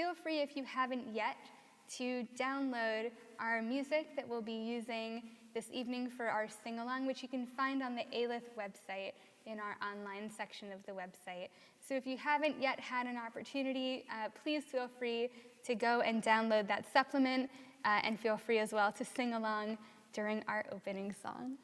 feel free, if you haven't yet, to download our music that we'll be using this evening for our sing-along, which you can find on the Erev website in our online section of the website. So if you haven't yet had an opportunity, please feel free to go and download that supplement, and feel free as well to sing along during our opening song.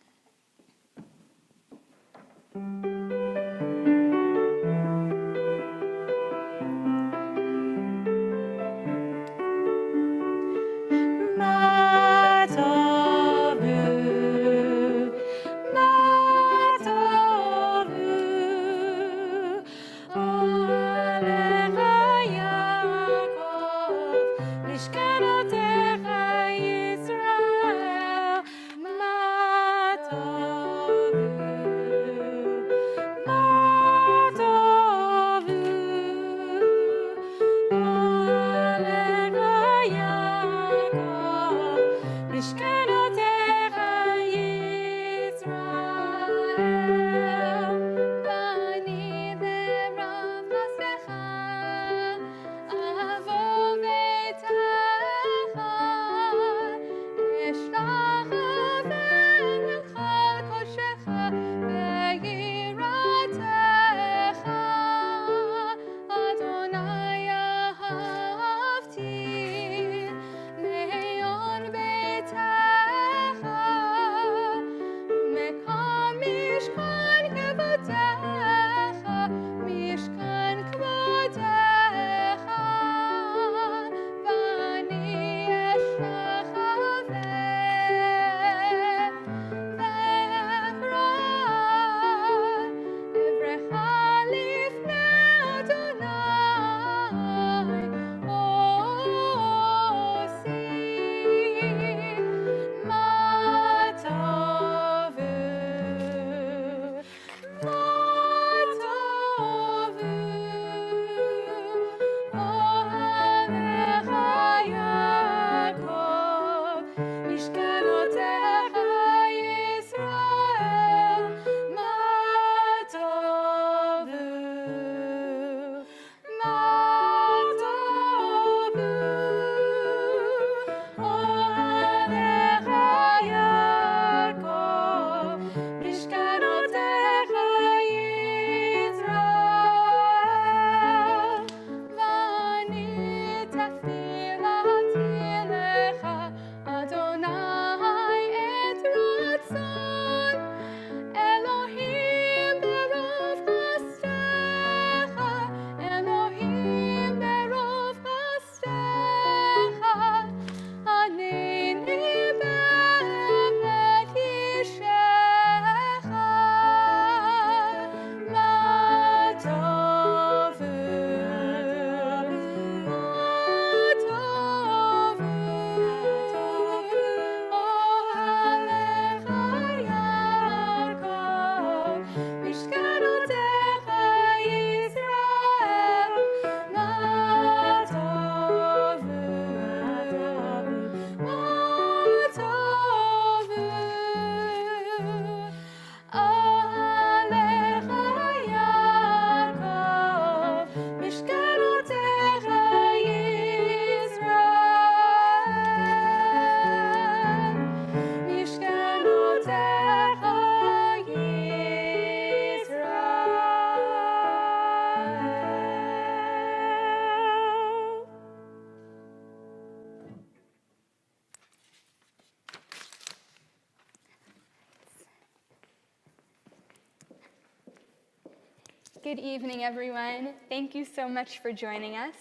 Good evening, everyone. Thank you so much for joining us.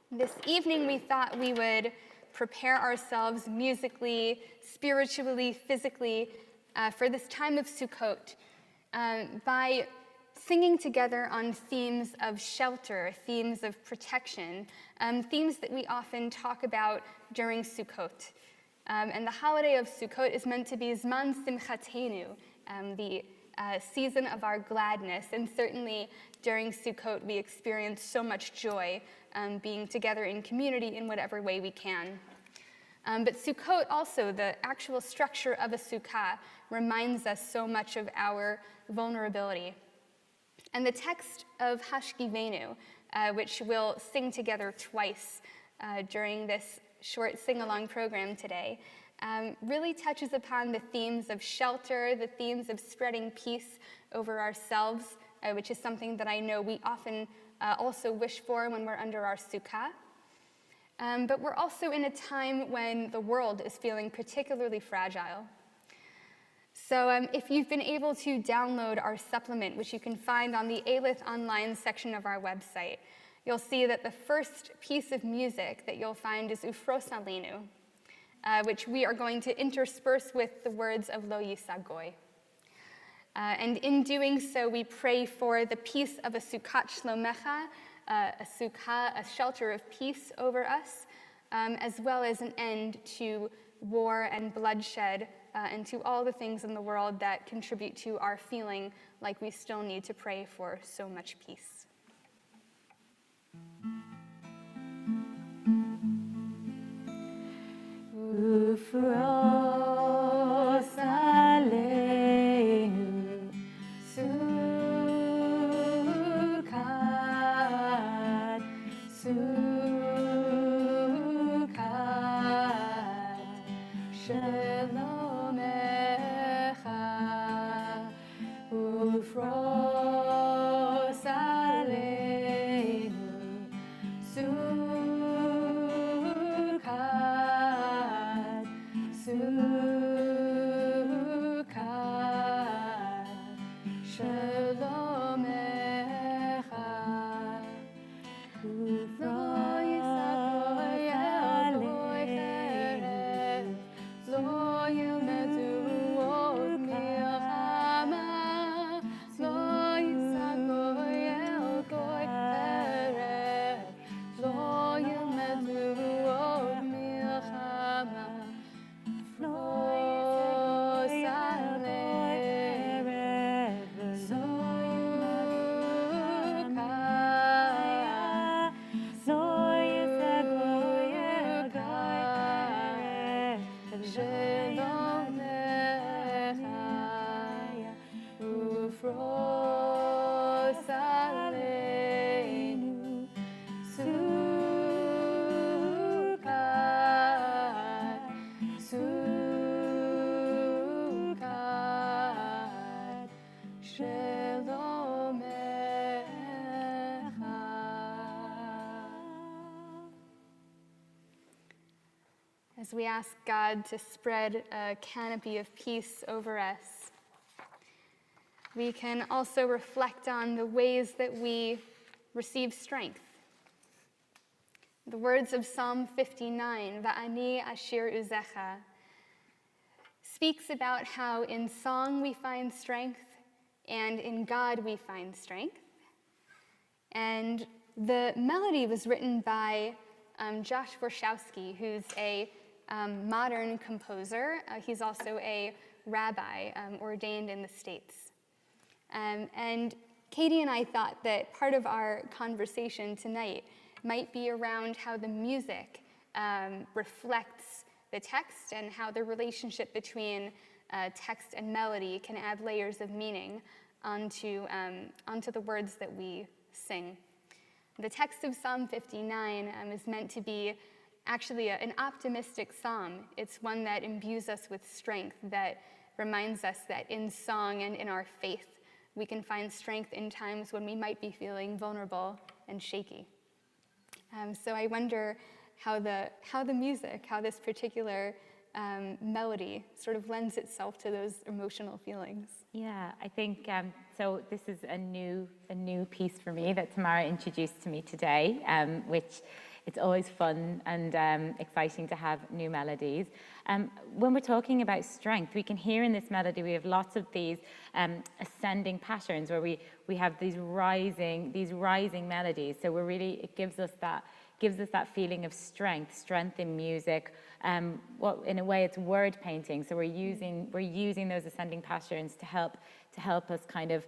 This evening, we thought we would prepare ourselves musically, spiritually, physically for this time of Sukkot by singing together on themes of shelter, themes of protection, themes that we often talk about during Sukkot. And the holiday of Sukkot is meant to be Zman Simchatenu, the season of our gladness, and certainly during Sukkot we experience so much joy being together in community in whatever way we can. But Sukkot also, the actual structure of a sukkah, reminds us so much of our vulnerability. And the text of Hashkivenu, which we'll sing together twice during this short sing-along program today, really touches upon the themes of shelter, the themes of spreading peace over ourselves, which is something that I know we often also wish for when we're under our Sukkah. But we're also in a time when the world is feeling particularly fragile. So if you've been able to download our supplement, which you can find on the Eilith online section of our website, you'll see that the first piece of music that you'll find is Ufros Alinu, which we are going to intersperse with the words of Lo Yisa Goy. And in doing so, we pray for the peace of a Sukkot Shlomecha, a sukkah, a shelter of peace over us, as well as an end to war and bloodshed, and to all the things in the world that contribute to our feeling like we still need to pray for so much peace. Ufros aleinu Sukkot, Sukkot, Shalomecha, Ufros aleinu Sukkot, Sukkot, Shalomecha, Ufros aleinu, Lo yilmedu od milchama, Lo yisagoy el goy Erev, Lo yilmedu od milchama, Ufros aleinu, Sukkot, Sukkot, Shalomecha, Ufros aleinu, Sukkot, Sukkot, Shalomecha. As we ask God to spread a canopy of peace over us, we can also reflect on the ways that we receive strength. The words of Psalm 59, Va'ani Ashir Uzecha, speaks about how in song we find strength and in God we find strength. And the melody was written by Josh Warshawski, who's a modern composer. He's also a rabbi ordained in the States. And Katie and I thought that part of our conversation tonight might be around how the music reflects the text and how the relationship between text and melody can add layers of meaning onto the words that we sing. The text of Psalm 59 is meant to be actually an optimistic psalm. It's one that imbues us with strength, that reminds us that in song and in our faith, we can find strength in times when we might be feeling vulnerable and shaky. So I wonder how the music, how this particular melody sort of lends itself to those emotional feelings. Yeah, I think so. This is a new piece for me that Tamara introduced to me today, which it's always fun and exciting to have new melodies. When we're talking about strength, we can hear in this melody we have lots of these ascending patterns where we have these rising melodies. So it gives us that feeling of strength in music. Well, in a way, it's word painting. So we're using those ascending patterns to help us kind of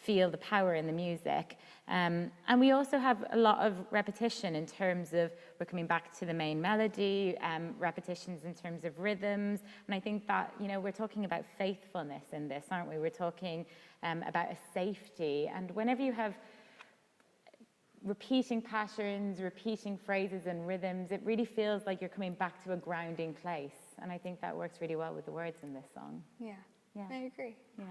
feel the power in the music. And we also have a lot of repetition in terms of we're coming back to the main melody, repetitions in terms of rhythms. And I think that, we're talking about faithfulness in this, aren't we? We're talking about a safety. And whenever you have repeating patterns, repeating phrases and rhythms, it really feels like you're coming back to a grounding place. And I think that works really well with the words in this song. Yeah, I agree. Yeah.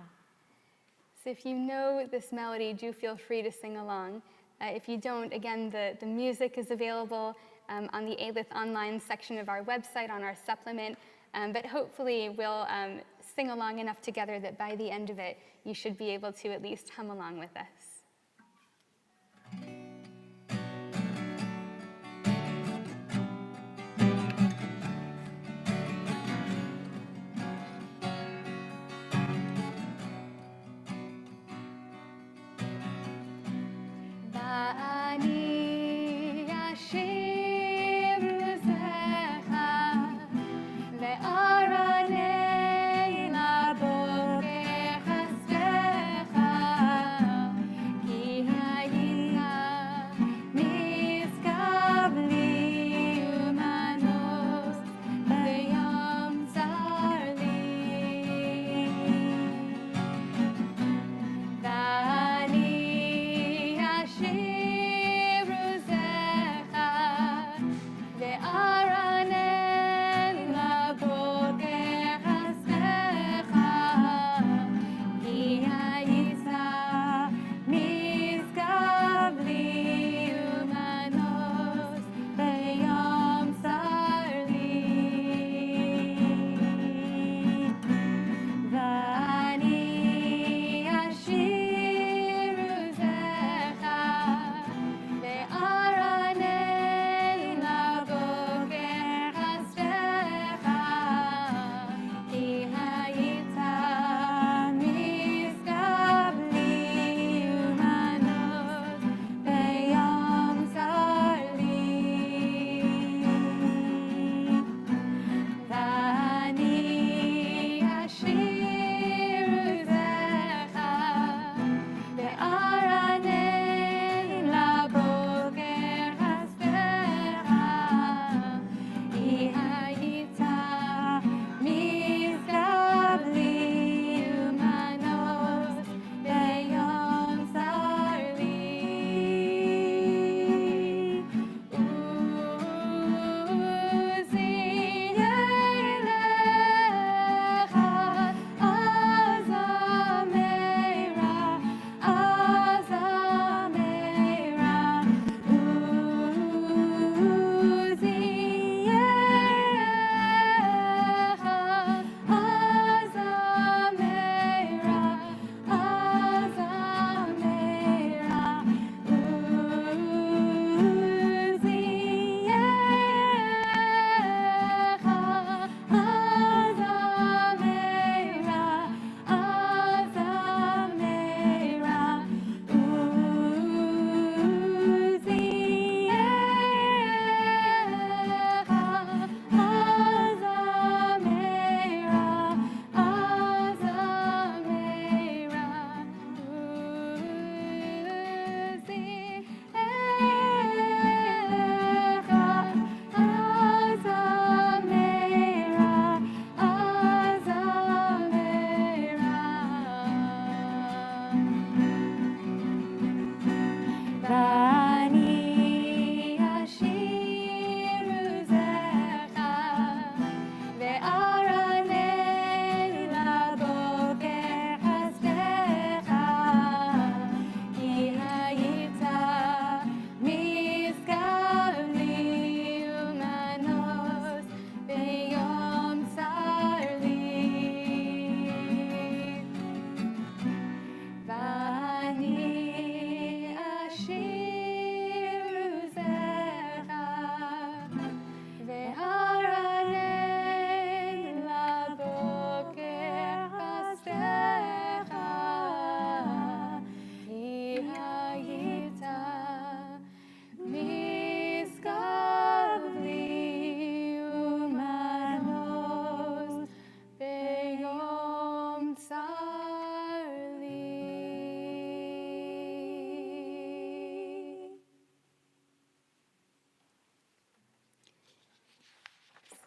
So if you know this melody, do feel free to sing along. If you don't, again, the music is available on the Alith online section of our website, on our supplement, but hopefully we'll sing along enough together that by the end of it, you should be able to at least hum along with us.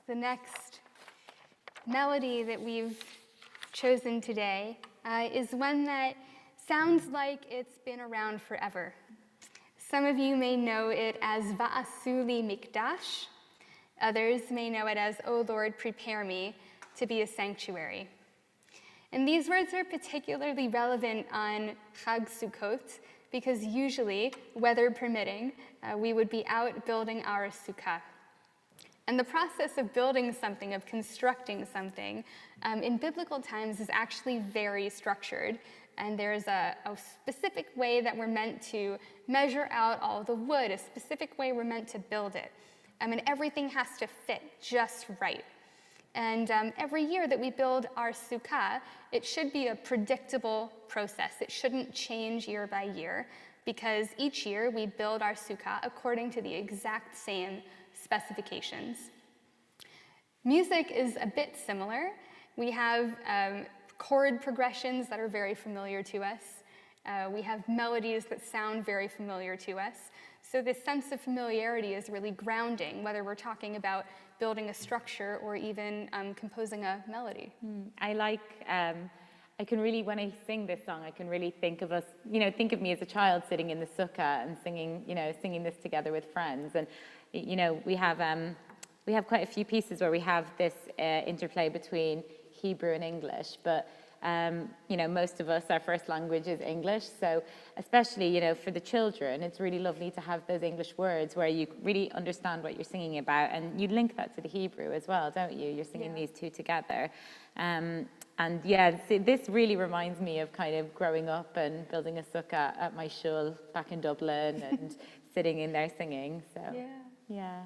The next melody that we've chosen today is one that sounds like it's been around forever. Some of you may know it as Va'asu li mikdash. Others may know it as, O Lord, prepare me to be a sanctuary. And these words are particularly relevant on Chag Sukkot because usually, weather permitting, we would be out building our sukkah. And the process of building something, of constructing something, in biblical times is actually very structured. And there's a specific way that we're meant to measure out all the wood, a specific way we're meant to build it. And everything has to fit just right. And every year that we build our sukkah, it should be a predictable process. It shouldn't change year by year, because each year we build our sukkah according to the exact same specifications. Music is a bit similar. We have chord progressions that are very familiar to us. We have melodies that sound very familiar to us. So this sense of familiarity is really grounding, whether we're talking about building a structure or even composing a melody. I can really, when I sing this song, I can really think of us, think of me as a child sitting in the sukkah and singing this together with friends. And, we have quite a few pieces where we have this interplay between Hebrew and English, but most of us, our first language is English. So especially, for the children, it's really lovely to have those English words where you really understand what you're singing about. And you link that to the Hebrew as well, don't you? You're singing these two together. This really reminds me of kind of growing up and building a sukkah at my shul back in Dublin and sitting in there singing. So, yeah.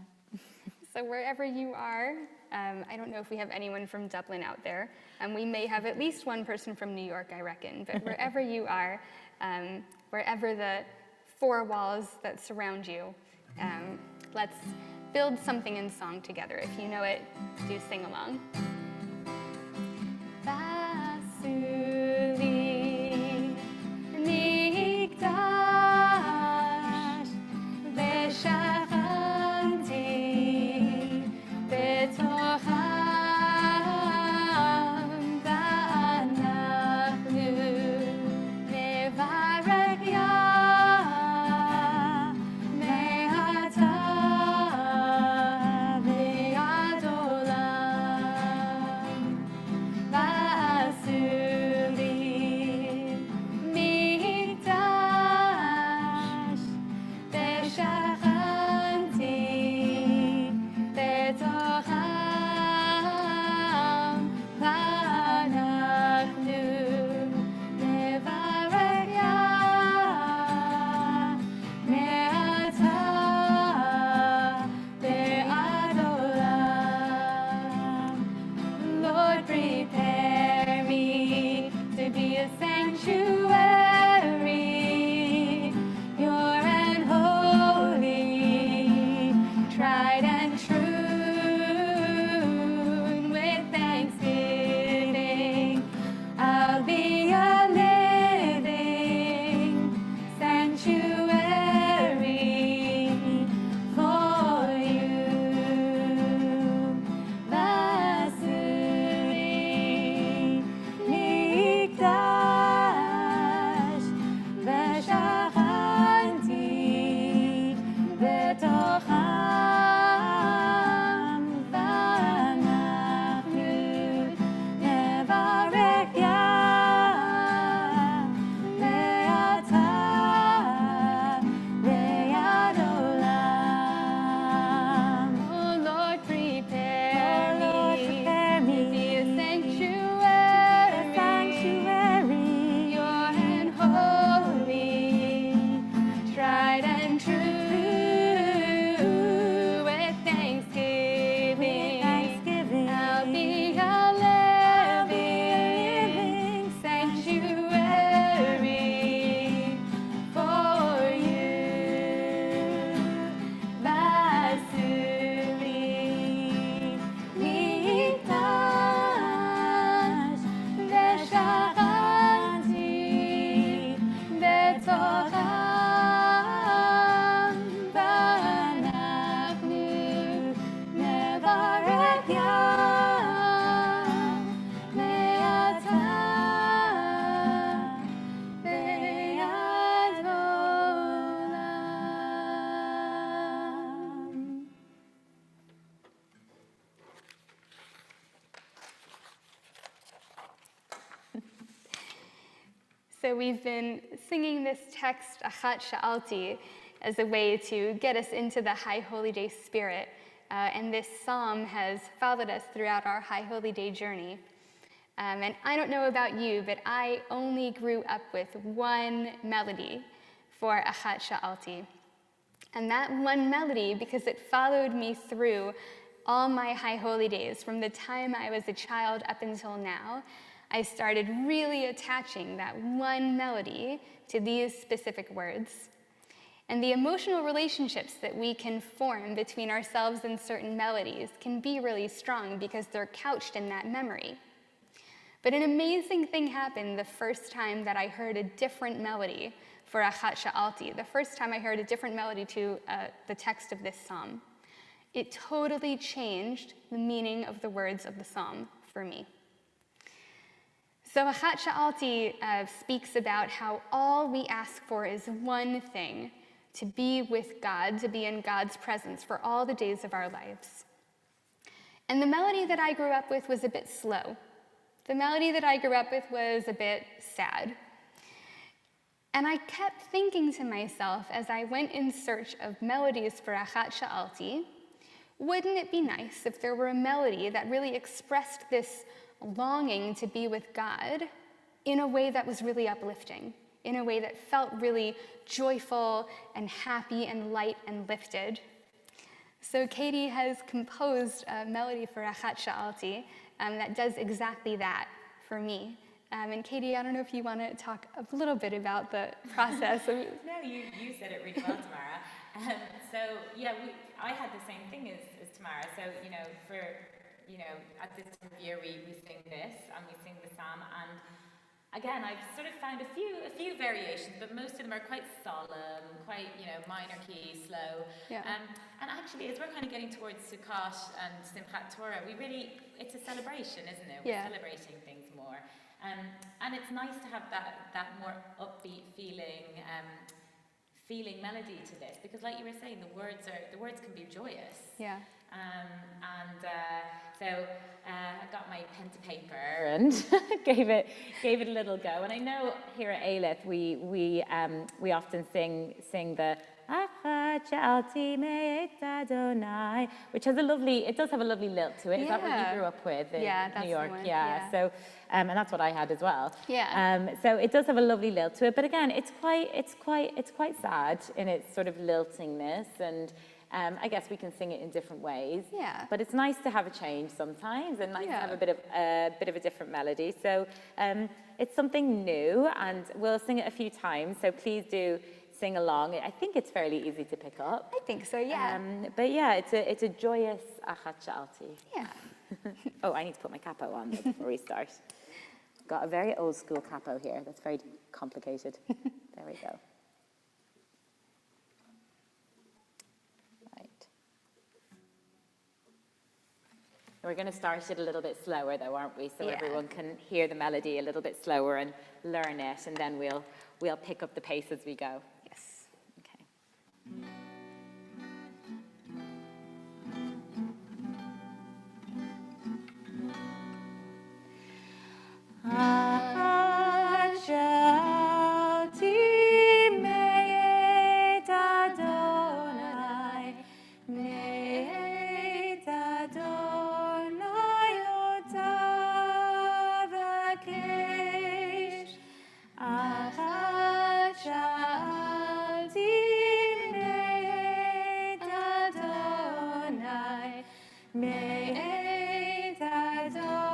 So wherever you are, I don't know if we have anyone from Dublin out there. We may have at least one person from New York, I reckon. But wherever you are, wherever the four walls that surround you, let's build something in song together. If you know it, do sing along. Vasuli mikdash v'shachanti b'tocham v'anachnu nevarech Yah me'ata v'ad olam. Vasuli mikdash v'shachanti b'tocham v'anachnu nevarech Yah me'ata v'ad olam. Lord, prepare me to be a sanctuary, pure and holy, tried and true. With thanksgiving, I'll be a living sanctuary for you. Vasuli mikdash v'shachanti b'tocham v'anachnu nevarech Yah me'ata ve'ad olam. Oh Lord, prepare me to be a sanctuary, pure and holy, tried and true. So we've been singing this text, Achat Sha'alti, as a way to get us into the High Holy Day spirit. And this psalm has followed us throughout our High Holy Day journey. And I don't know about you, but I only grew up with one melody for Achat Sha'alti. And that one melody, because it followed me through all my High Holy Days, from the time I was a child up until now, I started really attaching that one melody to these specific words. And the emotional relationships that we can form between ourselves and certain melodies can be really strong because they're couched in that memory. But an amazing thing happened the first time that I heard a different melody for Achat Sha'alti, the first time I heard a different melody to the text of this psalm. It totally changed the meaning of the words of the psalm for me. So Achat Sha'alti speaks about how all we ask for is one thing, to be with God, to be in God's presence for all the days of our lives. And the melody that I grew up with was a bit slow. The melody that I grew up with was a bit sad. And I kept thinking to myself as I went in search of melodies for Achat Sha'alti, wouldn't it be nice if there were a melody that really expressed this longing to be with God in a way that was really uplifting, in a way that felt really joyful and happy and light and lifted. So Katie has composed a melody for Achat Sha'alti that does exactly that for me. And Katie, I don't know if you want to talk a little bit about the process. No, you said it really well, Tamara. I had the same thing as Tamara. So, at this time of year we sing this and we sing the psalm. And again, I've sort of found a few variations, but most of them are quite solemn, quite, minor key, slow. Yeah. And actually, as we're kind of getting towards Sukkot and Simchat Torah, it's a celebration, isn't it? We're celebrating things more. And it's nice to have that more upbeat feeling melody to this, because like you were saying, the words can be joyous. Yeah. So I got my pen to paper and gave it a little go. And I know here at Erev we often sing the Achat Sha'alti me'et Adonai, which does have a lovely lilt to it. Is that what you grew up with in New York? The one. Yeah. So and that's what I had as well. Yeah. So it does have a lovely lilt to it, but again, it's quite sad in its sort of liltingness, and I guess we can sing it in different ways. Yeah. But it's nice to have a change sometimes, and nice to have a bit of a different melody. So it's something new, and we'll sing it a few times. So please do sing along. I think it's fairly easy to pick up. I think so, yeah. But yeah, it's a joyous Achat Sha'alti. Yeah. Oh, I need to put my capo on before we start. Got a very old school capo here. That's very complicated. There we go. Right. We're going to start it a little bit slower, though, aren't we? So everyone can hear the melody a little bit slower and learn it, and then we'll pick up the pace as we go. Yes. Okay. Achat Sha'alti me'et Adonai, me'et Adonai otavakesh. Achat Sha'alti me'et Adonai, me'et Adonai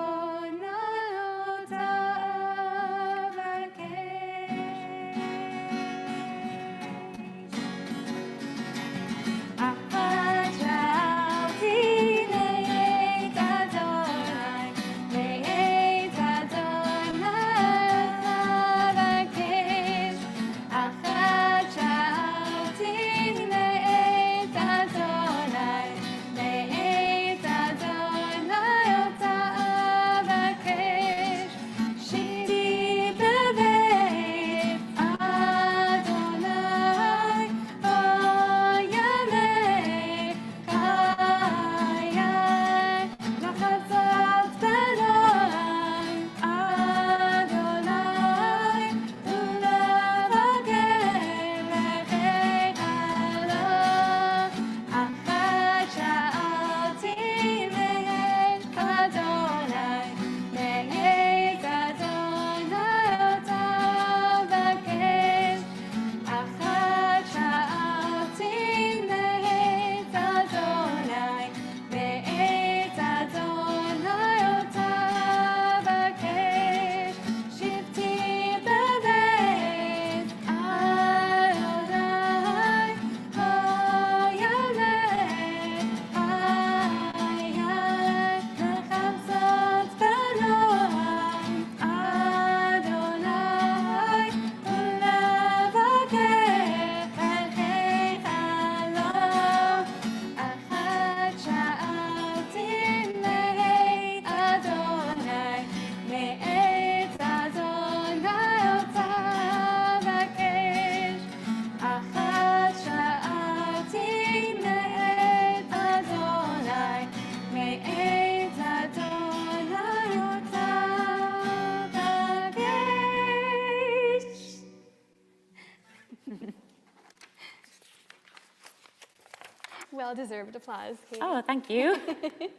Well-deserved applause, Katie. Oh, thank you. Thank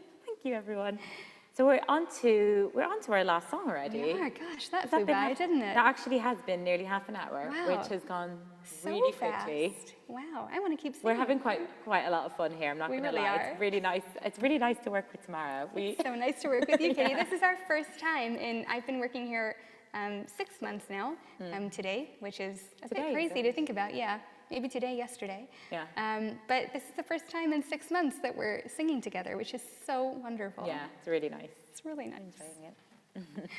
you, everyone. So we're on to our last song already. We are. Gosh, that Has flew been by, didn't it? That actually has been nearly half an hour, Wow. which has gone So really fast. quickly. Wow, I want to keep singing. We're having quite a lot of fun here. I'm not We going to really lie. are. It's really nice. It's really nice to work with Tamara. So nice to work with you, Katie. This is our first time, and I've been working here 6 months now today, which is a bit Today, crazy so- to think about. Yeah, maybe today, yesterday. Yeah. But this is the first time in 6 months that we're singing together, which is so wonderful. Yeah, it's really nice. It's really nice. Enjoying it.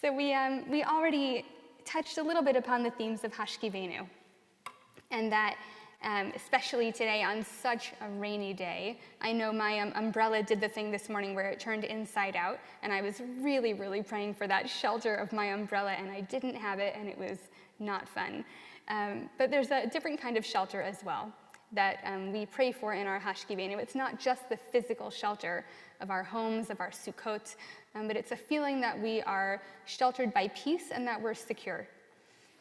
So we already touched a little bit upon the themes of Hashkivenu, and that especially today on such a rainy day. I know my umbrella did the thing this morning where it turned inside out, and I was really, really praying for that shelter of my umbrella, and I didn't have it, and it was not fun. But there's a different kind of shelter as well that we pray for in our Hashkivenu. It's not just the physical shelter of our homes, of our Sukkot, but it's a feeling that we are sheltered by peace and that we're secure.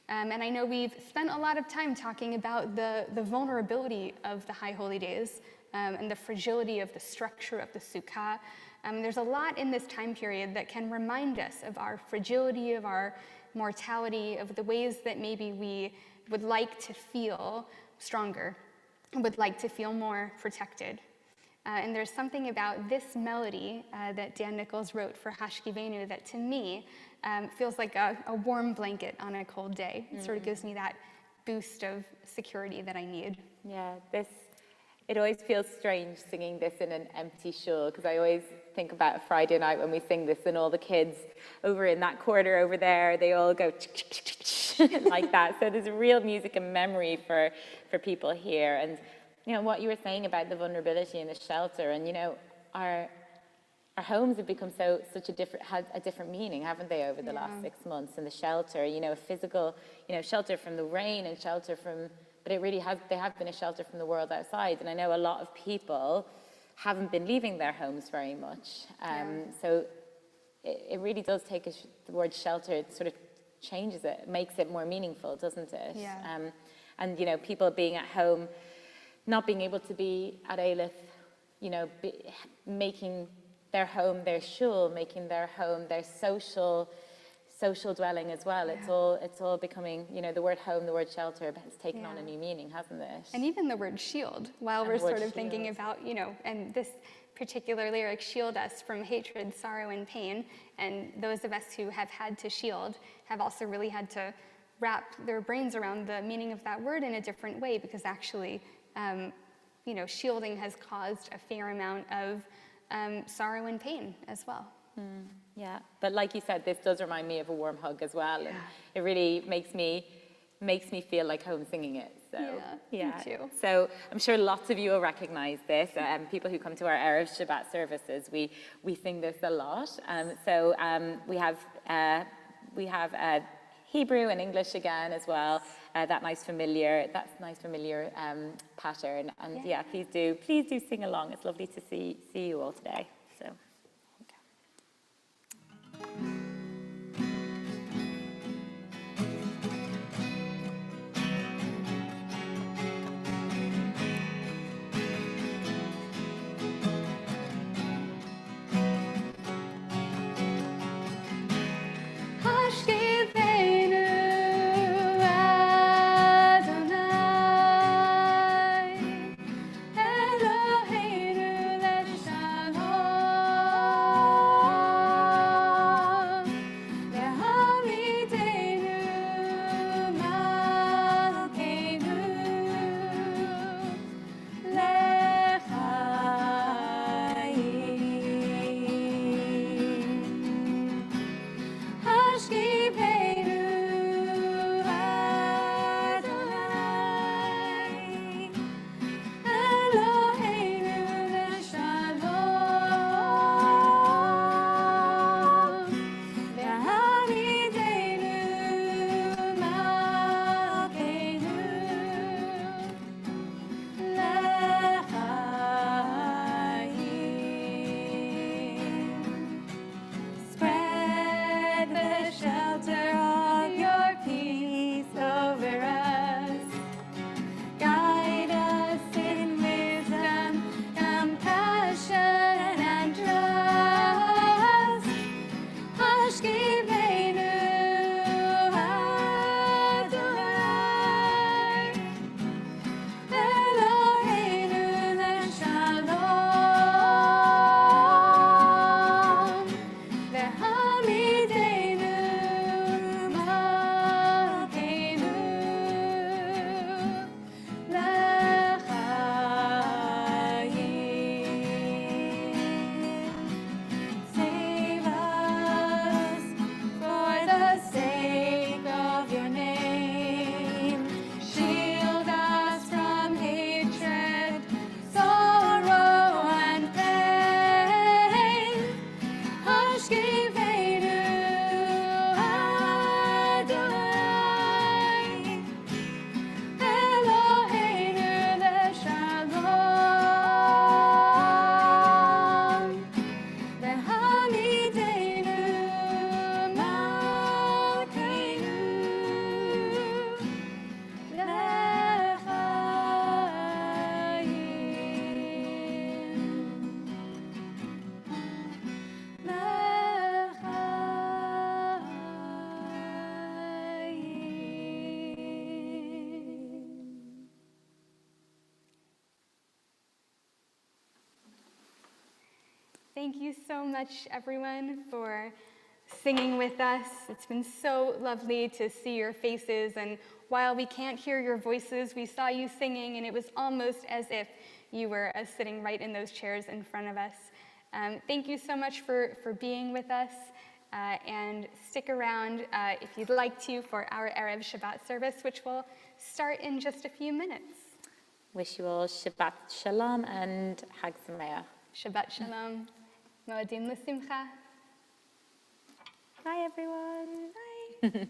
And I know we've spent a lot of time talking about the vulnerability of the High Holy Days and the fragility of the structure of the Sukkah. There's a lot in this time period that can remind us of our fragility, of our mortality, of the ways that maybe we would like to feel stronger, would like to feel more protected. And there's something about this melody that Dan Nichols wrote for Hashkivenu that to me feels like a warm blanket on a cold day. It sort of gives me that boost of security that I need. Yeah, it always feels strange singing this in an empty shul, because I always think about a Friday night when we sing this and all the kids over in that corner over there, they all go like that. So there's real music and memory for people here. And you know, what you were saying about the vulnerability and the shelter, and you know, our homes have become had a different meaning, haven't they, over the last 6 months? And the shelter, you know, a physical, you know, shelter from the rain and shelter from, but they have been a shelter from the world outside. And I know a lot of people haven't been leaving their homes very much. So it really does take the word shelter, it sort of changes it, makes it more meaningful, doesn't it? Yeah. And, you know, people being at home, not being able to be at Erev, you know, making their home their shul, making their home their social dwelling as well. Yeah. It's all becoming, you know, the word home, the word shelter has taken on a new meaning, hasn't it? And even the word shield, while we're sort of thinking about, you know, and this particular lyric, shield us from hatred, sorrow, and pain. And those of us who have had to shield have also really had to wrap their brains around the meaning of that word in a different way, because actually, you know, shielding has caused a fair amount of sorrow and pain as well. Yeah, but like you said, this does remind me of a warm hug as well, and it really makes me feel like home singing it. So me too. So I'm sure lots of you will recognize this. People who come to our Erev Shabbat services, we sing this a lot. So we have Hebrew and English again as well. That's nice familiar pattern. And yeah, please do sing along. It's lovely to see you all today. So. Thank you so much, everyone, for singing with us. It's been so lovely to see your faces, and while we can't hear your voices, we saw you singing, and it was almost as if you were sitting right in those chairs in front of us. Thank you so much for being with us, and stick around if you'd like to for our Erev Shabbat service, which will start in just a few minutes. Wish you all Shabbat Shalom and Hag Sameach. Shabbat Shalom. Moadim l'simcha. Bye, everyone. Bye.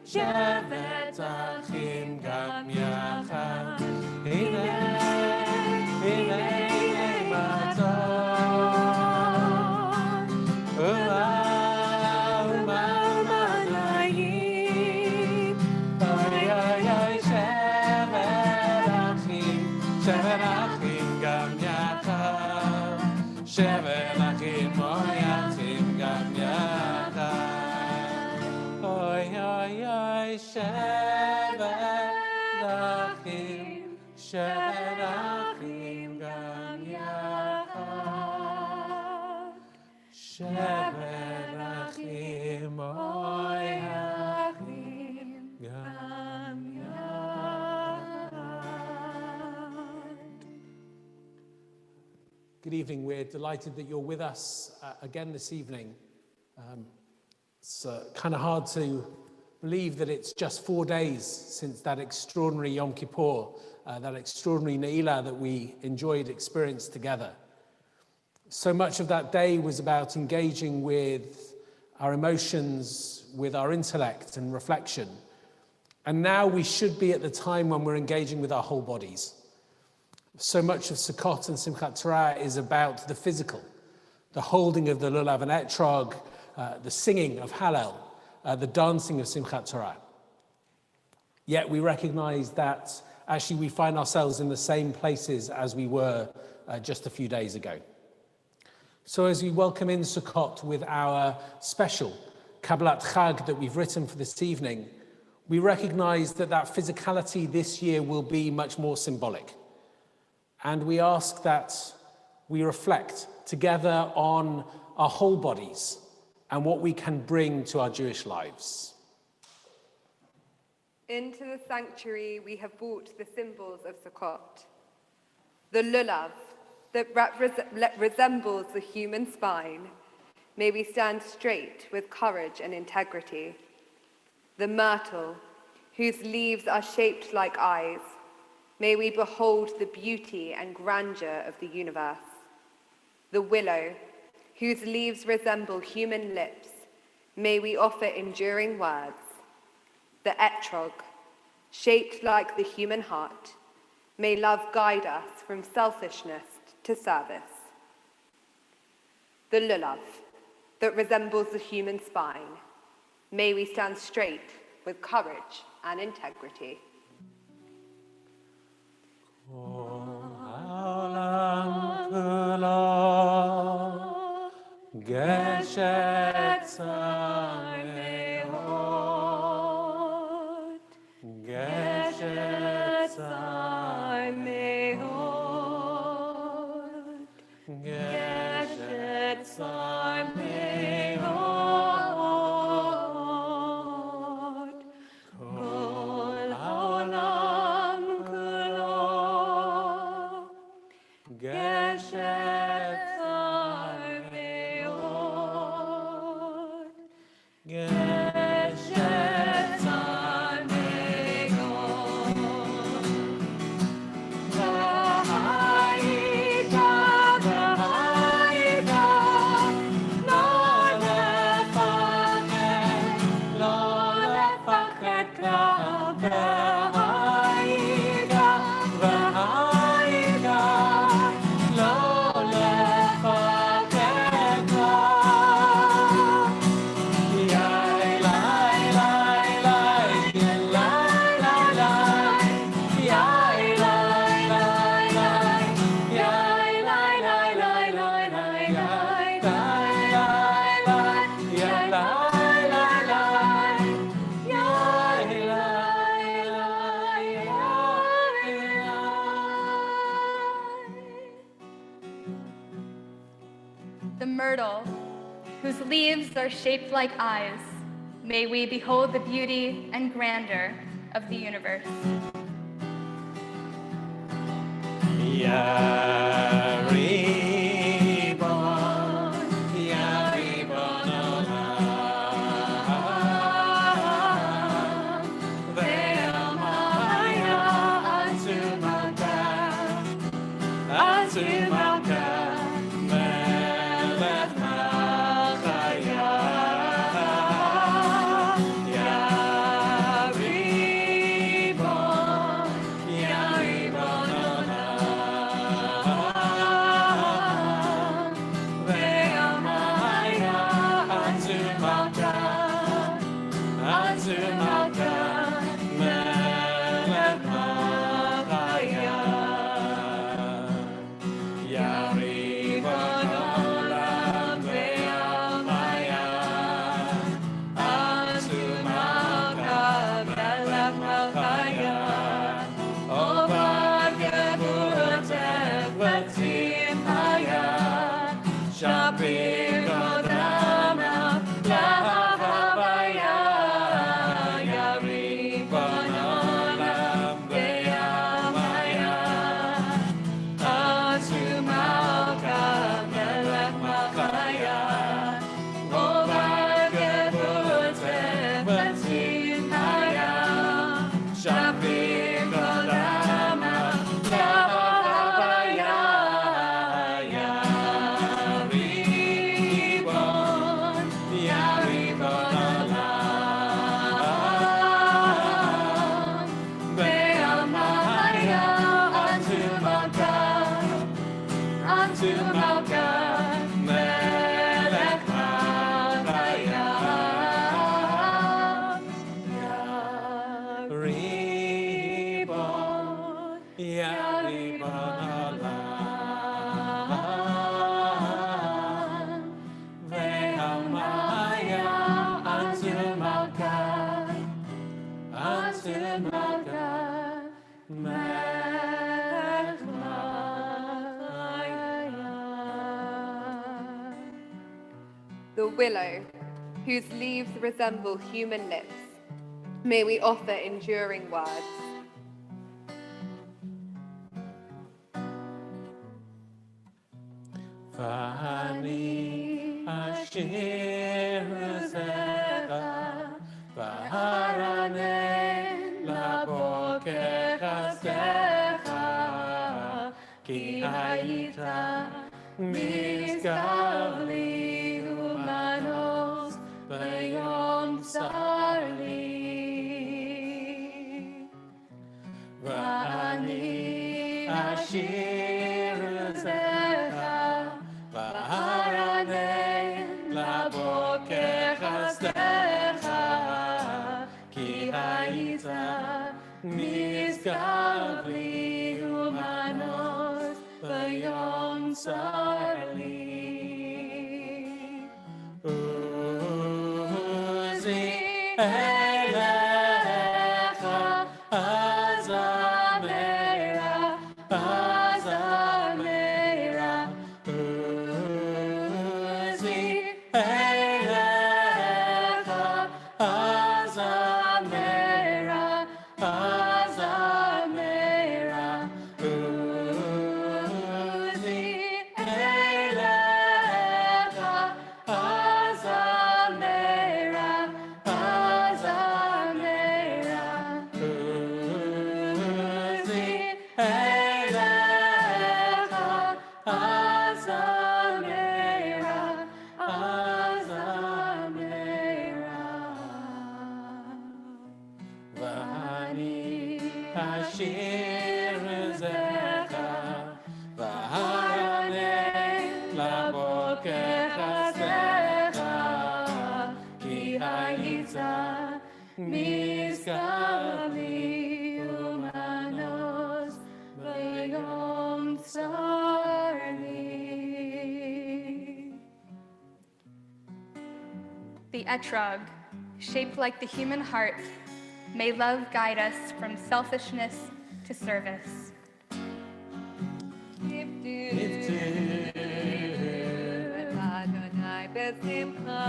שבת אחים גם יחד. הנה, הנה, הנה מתון. ומלמלאים. אוי אוי אוי שבת אחים גם יחד. שבת אחים אוי אחים גם יחד. אוי אוי אוי שבת אחים גם יחד. שבת אחים אוי אחים גם יחד. Good evening. We're delighted that you're with us again this evening. It's kind of hard to believe that it's just 4 days since that extraordinary Yom Kippur, that extraordinary Ne'ilah that we enjoyed, experienced together. So much of that day was about engaging with our emotions, with our intellect and reflection. And now we should be at the time when we're engaging with our whole bodies. So much of Sukkot and Simchat Torah is about the physical, the holding of the lulav and etrog, the singing of Hallel, the dancing of Simchat Torah. Yet we recognize that actually we find ourselves in the same places as we were just a few days ago. So as we welcome in Sukkot with our special Kabbalat Chag that we've written for this evening, we recognize that that physicality this year will be much more symbolic. And we ask that we reflect together on our whole bodies and what we can bring to our Jewish lives. Into the sanctuary we have brought the symbols of Sukkot. The lulav that resembles the human spine, may we stand straight with courage and integrity. The myrtle, whose leaves are shaped like eyes, may we behold the beauty and grandeur of the universe. The willow, whose leaves resemble human lips, may we offer enduring words. The etrog, shaped like the human heart, may love guide us from selfishness to service. The lulav, that resembles the human spine, may we stand straight with courage and integrity. העולם כולו גשת צר מאוד, גשת צר מאוד, גשת צר מאוד, כל העולם כולו גשת צר מאוד, גשת צר מאוד. והיית, והיית, לא לפחד, לא לפחד כלל. והיית, והיית, לא לפחד כלל. יאי לי לי לי, יאי לי לי, יאי לי לי לי, יאי לי לי לי לי, יאי לי The myrtle, whose leaves are shaped like eyes, may we behold the beauty and grandeur of the universe. Ya Ribbon, Ya Ribbon Olam, Ve'amaya Atu Malka, Melech Malchaya, Ya ribon olam ve'amaya atu malka melech malchaya ovar geburten v'tzivaya shavim kodama lehavaya ya ribon olam ve'amaya atu malka melech malchaya ya ribon olam ve'amaya atu malka melech malchaya. The willow, whose leaves resemble human lips, may we offer enduring words. V'ani ashir zecha v'haraneh laboker chasdecha ki hayita mizgav li umanos v'yom sarli v'ani ashir zecha v'haraneh laboker chasdecha ki hayita mizgav li umanos v'yom sarli uzi elecha azamera uzi elecha azamera uzi elecha azamera uzi elecha azamera v'ani ashir zecha v'haraneh laboker chasdecha ki hayita mizgav li umanos v'yom sarli. The etrog, shaped like the human heart, may love guide us from selfishness to service. Adonai besimcha.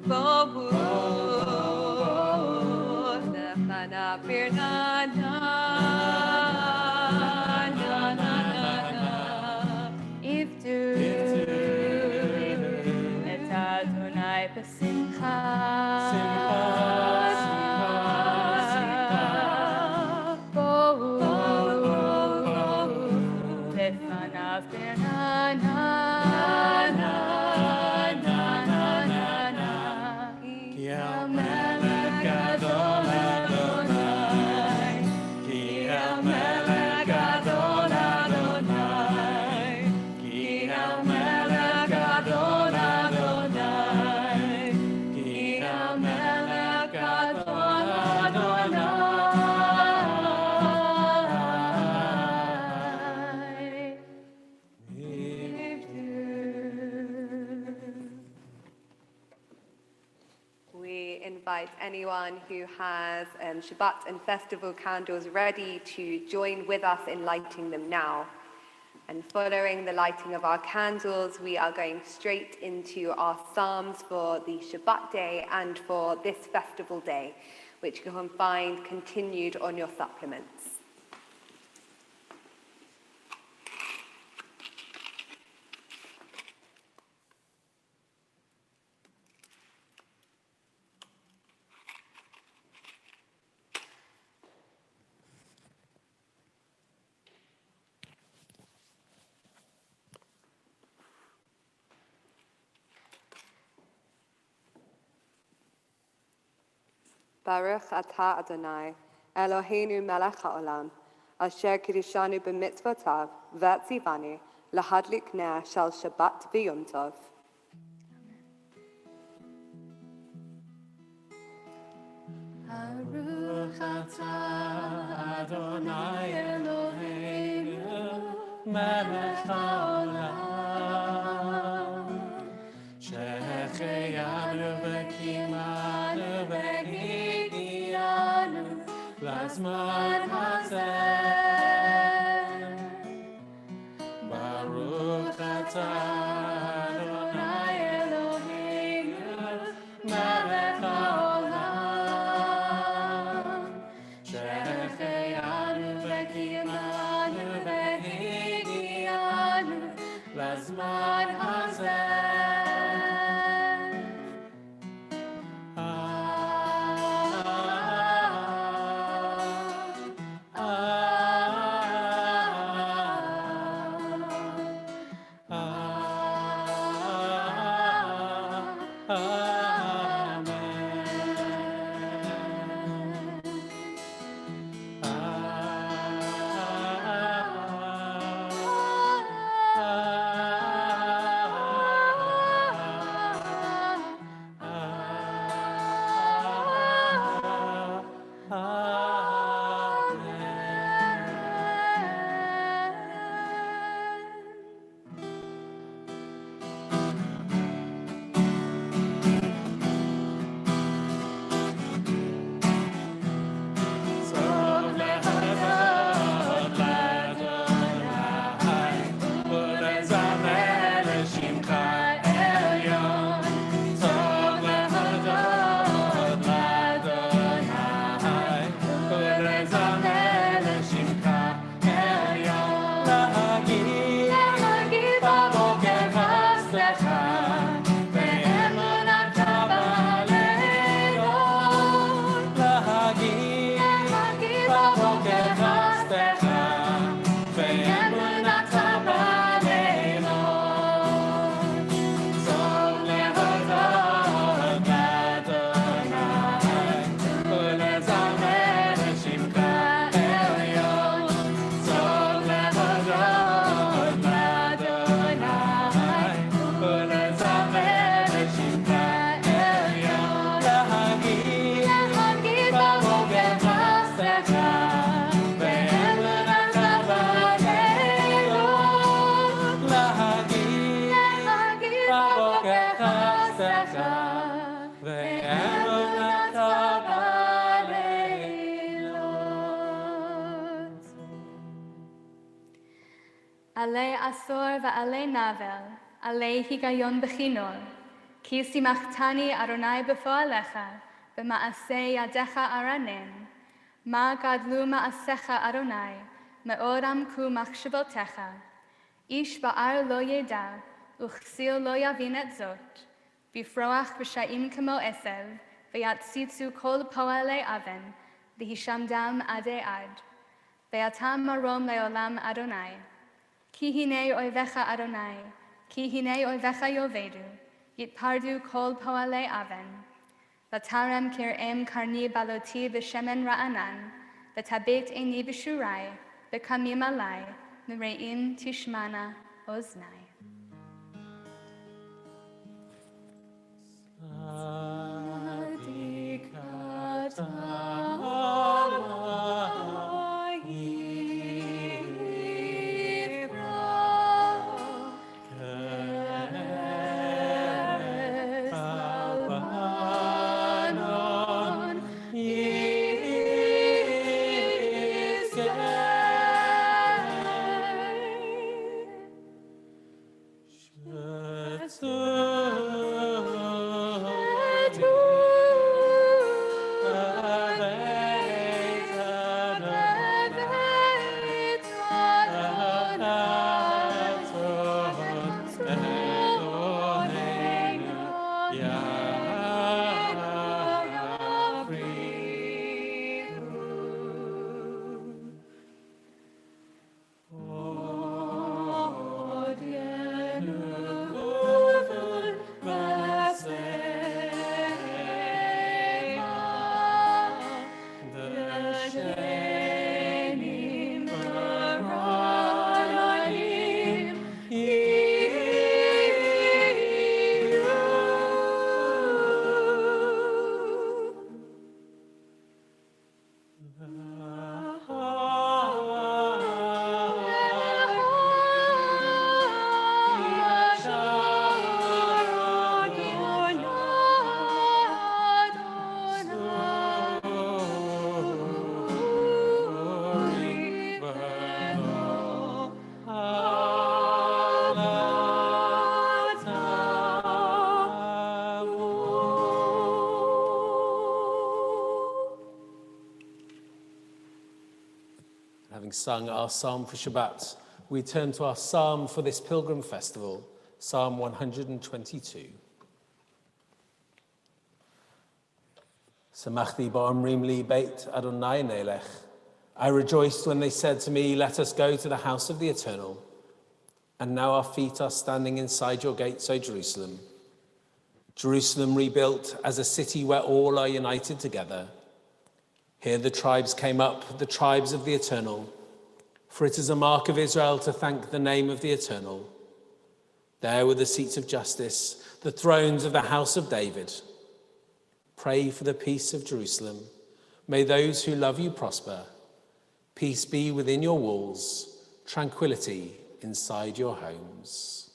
Bohu lefana pirnana. Iftu et Adonai besimcha. Bohu lefanav pirnana. Ki el-melech gadol Adonai, ki el-melech gadol Adonai, ki el-melech gadol Adonai, ki el-melech gadol Adonai. We invite anyone who has Shabbat and festival candles ready to join with us in lighting them now. And following the lighting of our candles, we are going straight into our psalms for the Shabbat day and for this festival day, which you can find continued on your supplements. Baruch atah Adonai, Eloheinu melech haolam, asher kirishanu b'mitzvotav, v'tzivani, lahadlik ner shel Shabbat v'yom tov. Baruch atah Adonai Eloheinu melech haolam, שהחיינו וקיימנו והגיענו לזמן הזה. ברוך אתה אדוני אלוהינו מלך העולם, שהחיינו וקיימנו והגיענו לזמן הזה. עלי עשור ועלי נבל, עלי היגיון בחינול, כי שימחתני אדוני בפועלך, במעשה ידיך ארנן. מה גדלו מעשיך אדוני, מאוד עמקו מחשבותיך. איש בער לא ידע, וכסיל לא יבין את זאת. בפרוח רשעים כמו עשב, ויציצו כל פועלי אבן, והישמדם עדי עד. ואתה מרום לעולם אדוני. כי הנה אויביך אדוני, כי הנה אויביך יאבדו, יתפרדו כל פועלי אבן. ותרם כרעם קרני בלותי בשמן רענן, ותביט עיני בשורי, וקמים עלי, מרעים תשמענה אוזני. Having sung our psalm for Shabbat, we turn to our psalm for this pilgrim festival, Psalm 122. Samachti ba'omrim li beit Adonai nelech. I rejoiced when they said to me, let us go to the house of the Eternal. And now our feet are standing inside your gates, O Jerusalem. Jerusalem rebuilt as a city where all are united together. Here the tribes came up, the tribes of the Eternal, for it is a mark of Israel to thank the name of the Eternal. There were the seats of justice, the thrones of the house of David. Pray for the peace of Jerusalem. May those who love you prosper. Peace be within your walls, tranquility inside your homes.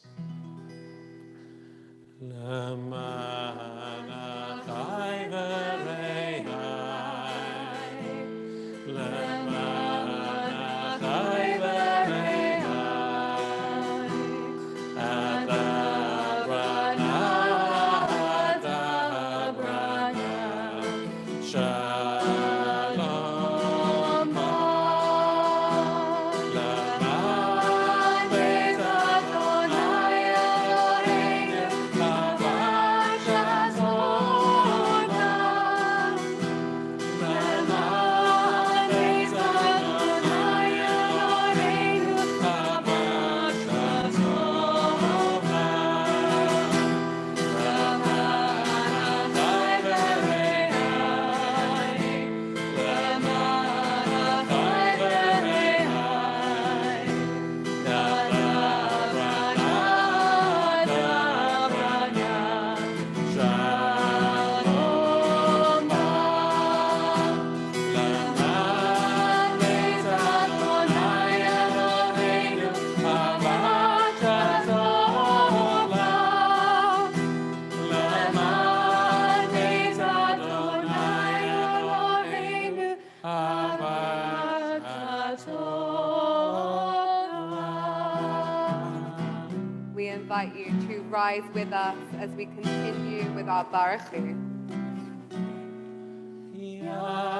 We invite you to rise with us as we continue with our Baruch Hu. Yeah.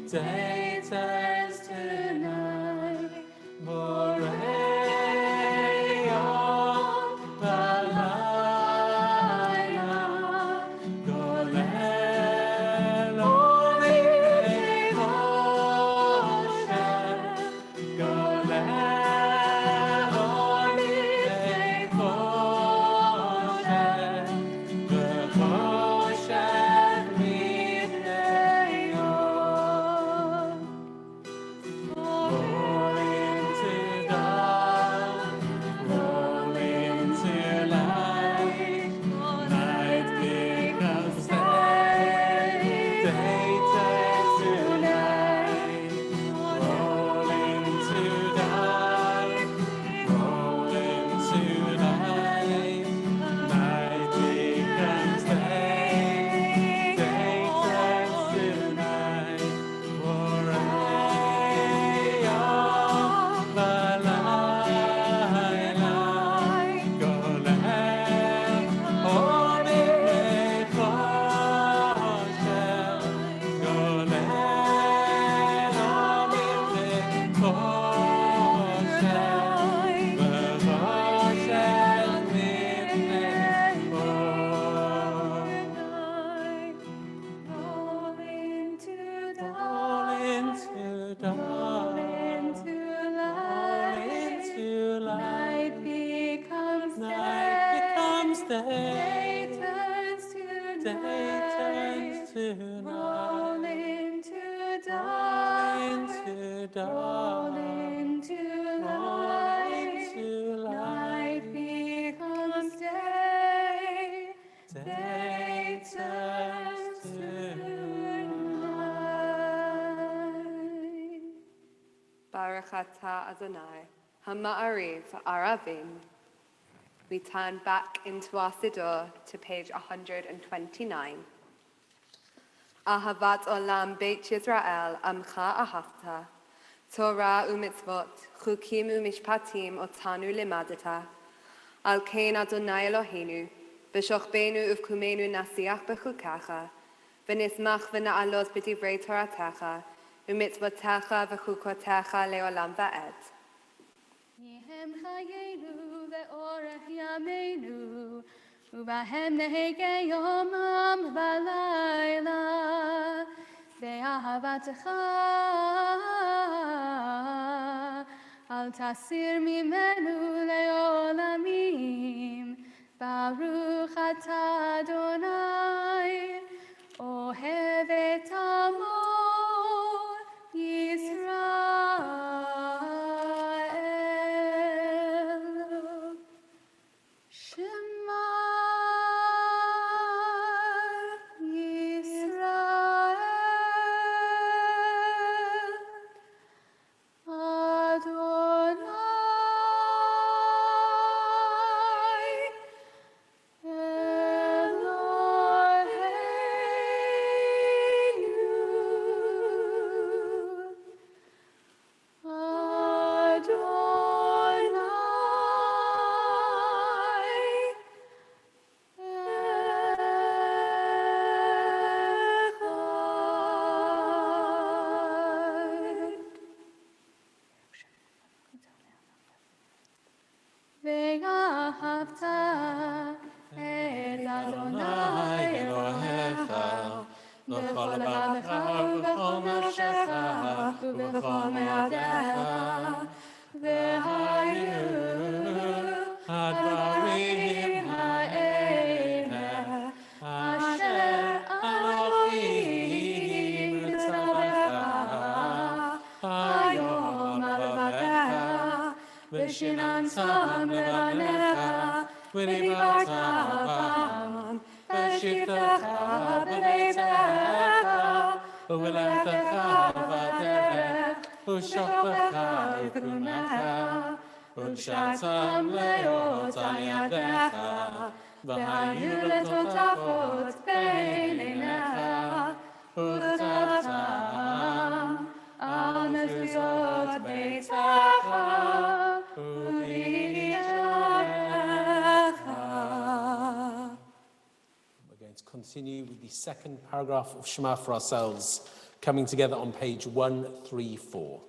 Day turns to night. Moreon Balayla. Golel Olimei Moshe. Golel Olimei Moshe. V'choshev midneyon. Roll into dawn, roll into light. Night becomes day, day turns to night. Roll into dawn, roll into light. Night becomes day, day turns to night. Moreon Balayla. Golel Olimei Moshe. Golel Olimei Moshe. V'choshev midneyon. Roll into Roll into dawn, into roll into light. Night becomes Night becomes day, Day turns to day turns to Roll night. into Roll into Roll dawn, into roll into Night light. becomes day. Day turns to night. Baruch atah Adonai, Hama'ariv Aravim. We turn back into our Siddur to page 129. Ahavat Olam Beit Yisrael Amcha Ahavta. Torah u'mitzvot, chukim u'mishpatim otanu limadata. Al kein Adonai Eloheinu, v'shochbenu uvkumenu nasiach bechukacha, v'nismach v'na'alos b'divrei Toratecha, u'mitzvotecha v'chukotecha leolam va'ed. Yihem chayenu ve'orech yameinu, ubahem nehege yomam v'layla, ve'ahavatecha al tasir mimenu leolamim, Baruch atah Adonai, ohev et amo Yisrael. Shema Yisrael, Adonai Eloheinu, Adonai Echad. ואהבת את אדוני אלוהיך בכל לבבך ובכל נפשך ובכל מאודיך והיו הדברים האלה אשר אלוהים מצווך היום על לבבך ושיננתם לבניך ודיברת בם בשבתך בביתך ובלכתך בדרך ושוכבך בקרונך ונשארתם להיות על ידיך והיו לטוטפות בין עיניך וכתבתם על מזוזות ביתך We're going to continue with the second paragraph of Shema for ourselves. coming together on page 134.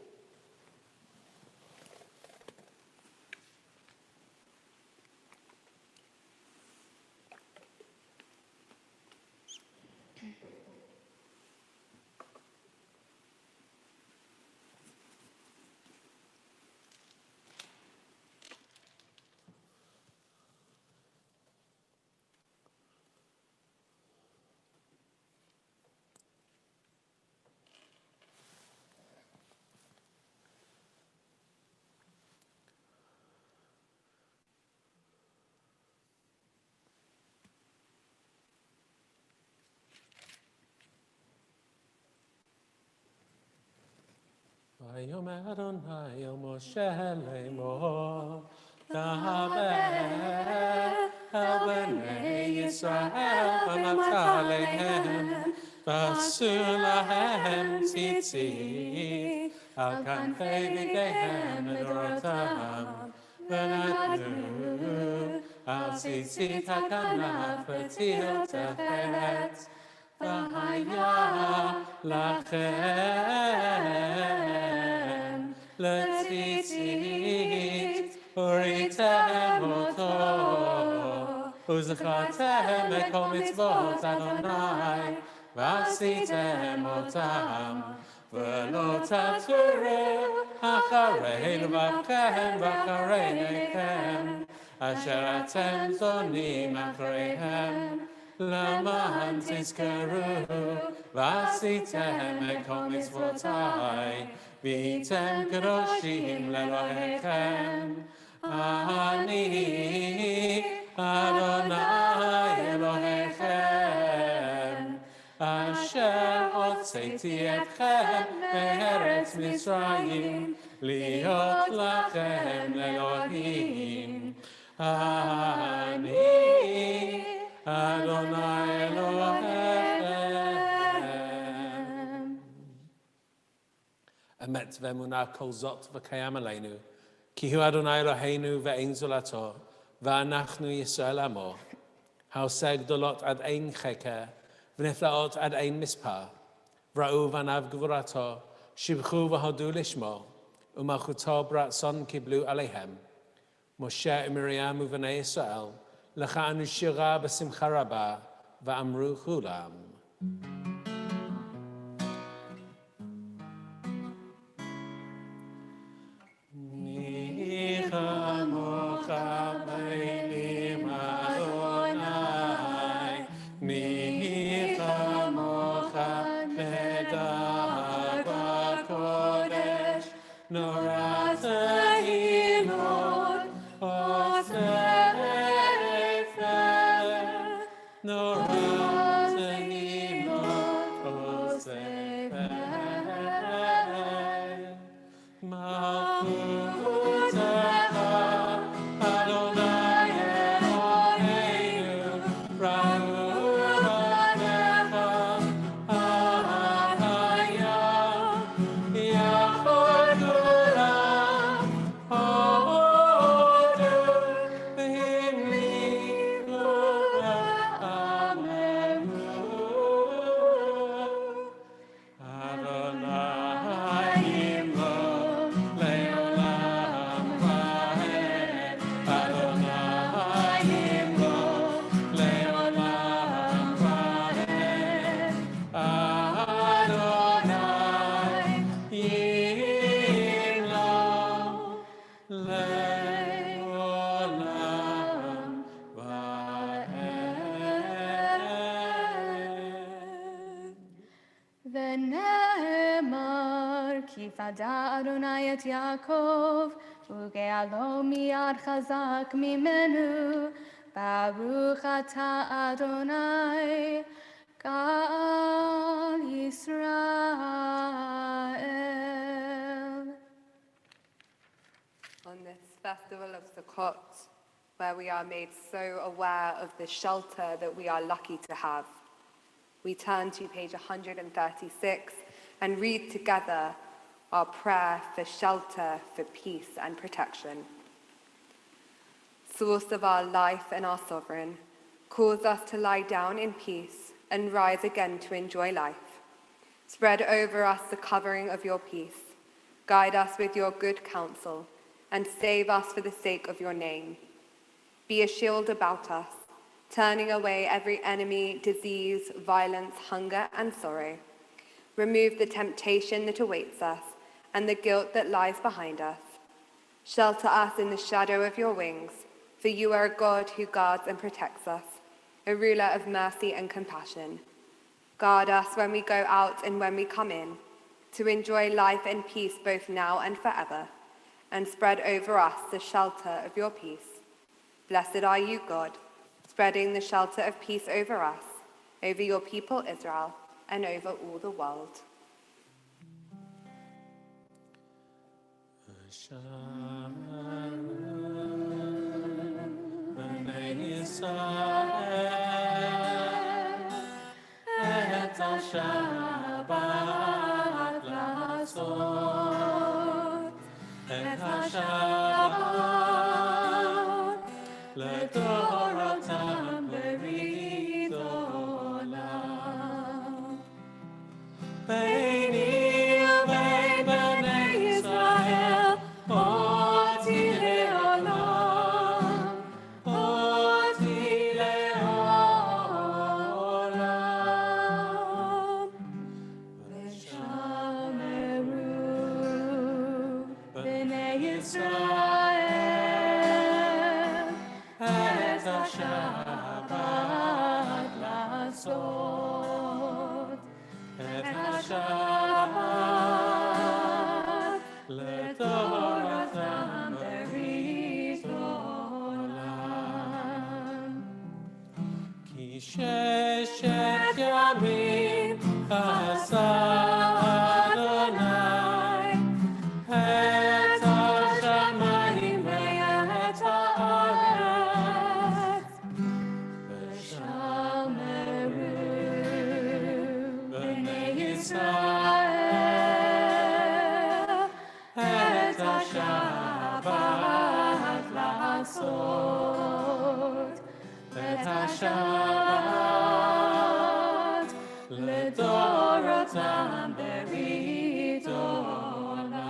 Vayom Adonai el Moshe lemor, Daber el bnei Yisrael v'nata alehem, v'asu lahem tzitzit, al kanfei v'gehem medorotam, v'natnu al tzitzit hakanaf v'til tefet, v'haya lachem letzitzit uritem oto uzchatem ekol mitzvot Adonai v'asitem otam v'lo taturu acharei levavchem v'acharei neichem asher atem zonim achareihem למען תזכרו ועשיתם את כל מצוותיי והייתם קדושים לאלוהיכם אני אדוני אלוהיכם אשר הוצאתי אתכם מארץ מצרים להיות לכם לאלוהים אני Adonai Elohim. Emet ve'emunah kol zot v'kayam aleinu, ki hu Adonai Eloheinu ve'ein zolato, ve'anachnu Yisrael amo. Haoseh gdolot ad ein cheker, v'niflaot ad ein mispah, v'ra'u v'anav gvurato, shibchu v'hodu lishmo, u'malchuto b'ratzon kiblu aleihem. Moshe u'Miriam u'vnei Yisrael, לך אנו שירה בשמחה רבה, ואמרו כולם. מי כמוך באלים אדוני, מי כמוך בדעת בקודש, נורא תהילות עושה יפדה אדוני את יעקב, וגאלו מיד חזק ממנו, ברוך אתה אדוני, גאל ישראל. On this festival of Sukkot, where we are made so aware of the shelter that we are lucky to have, we turn to page 136 and read together our prayer for shelter, for peace and protection. Source of our life and our sovereign, cause us to lie down in peace and rise again to enjoy life. Spread over us the covering of your peace. Guide us with your good counsel, and save us for the sake of your name. Be a shield about us, turning away every enemy, disease, violence, hunger, and sorrow. Remove the temptation that awaits us and the guilt that lies behind us. Shelter us in the shadow of your wings, for you are a God who guards and protects us, a ruler of mercy and compassion. Guard us when we go out and when we come in, to enjoy life and peace both now and forever, and spread over us the shelter of your peace. Blessed are you, God, spreading the shelter of peace over us, over your people Israel, and over all the world. Shabbat לעשות את השבת לדורותם ברית עולם. ביני ובין בני ישראל אותי לעולם, אותי לעולם. ושמרו בני ישראל את השבת לעשות, את השבת לתורתם ברית עולם. כי ששת ימים עשה אדוני את השמיים ואת הארץ, ושמרו בני ישראל את השבת לעשות, את השבת לדורותם ברית עולם.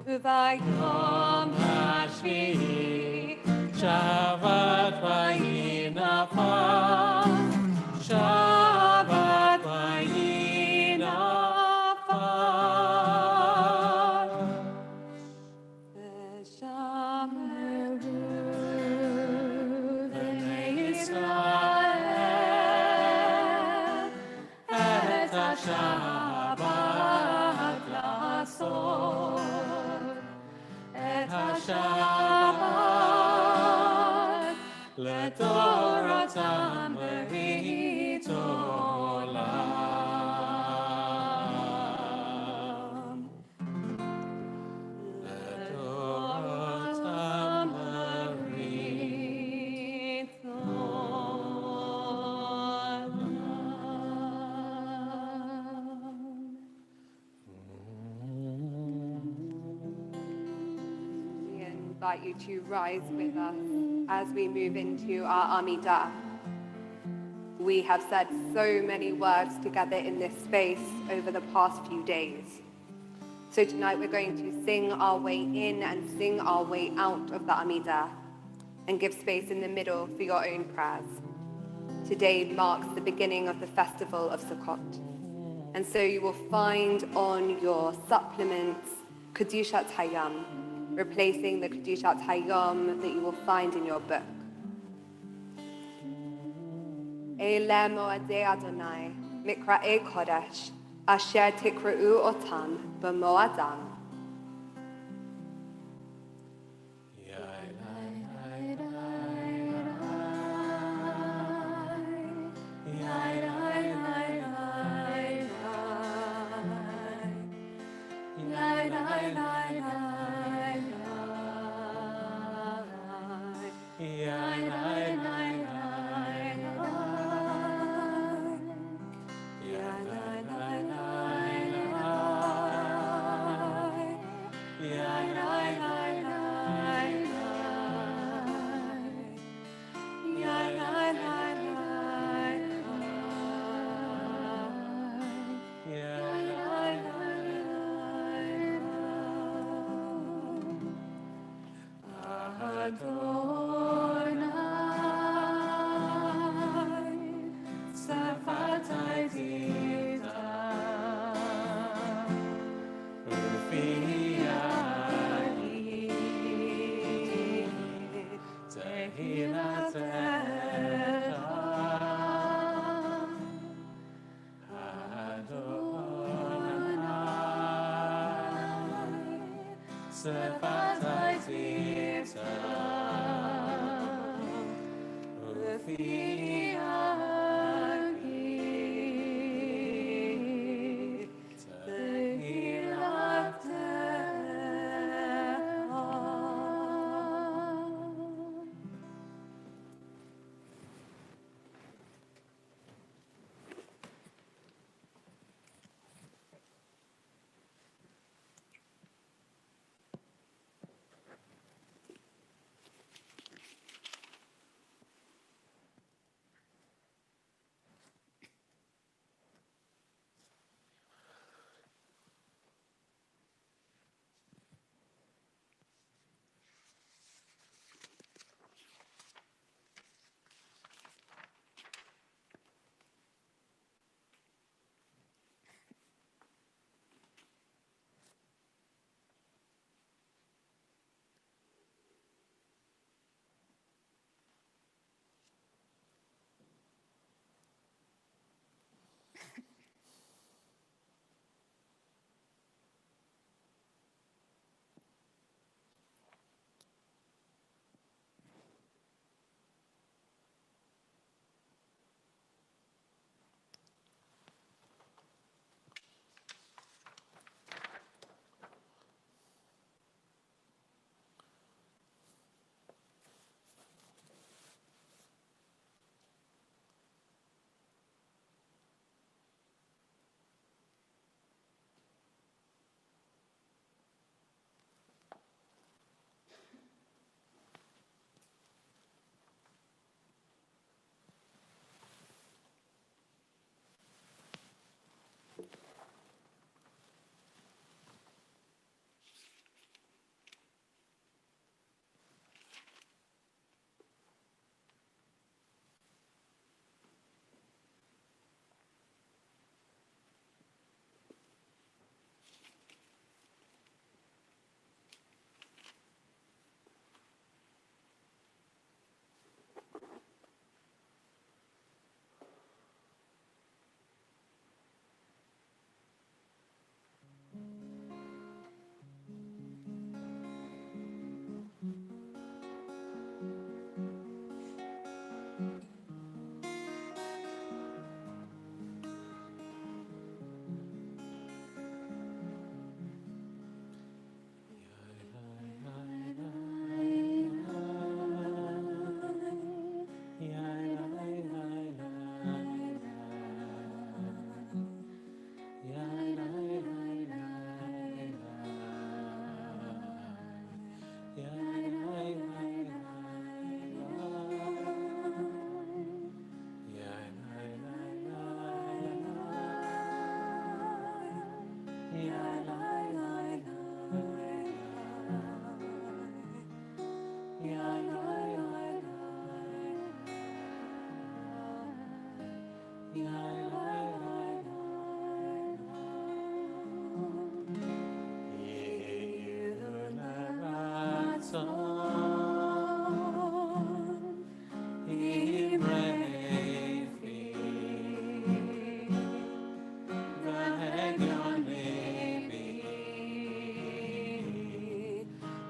וביום השביעי שבת ויהי נפל, שבת ויהי נפל. ושמרו בני ישראל את השבת לעשות, את השבת לתורתם ברית עולם. לתורתם ברית עולם. We invite you to rise with us as we move into our Amidah. We have said so many words together in this space over the past few days. So tonight we're going to sing our way in and sing our way out of the Amidah and give space in the middle for your own prayers. Today marks the beginning of the festival of Sukkot. And so you will find on your supplements Kedushat Hayam, replacing the Kedushat Hayom that you will find in your book. Ele moadei Adonai, mikra'ei kodesh, asher tikra'u otam b'moadam.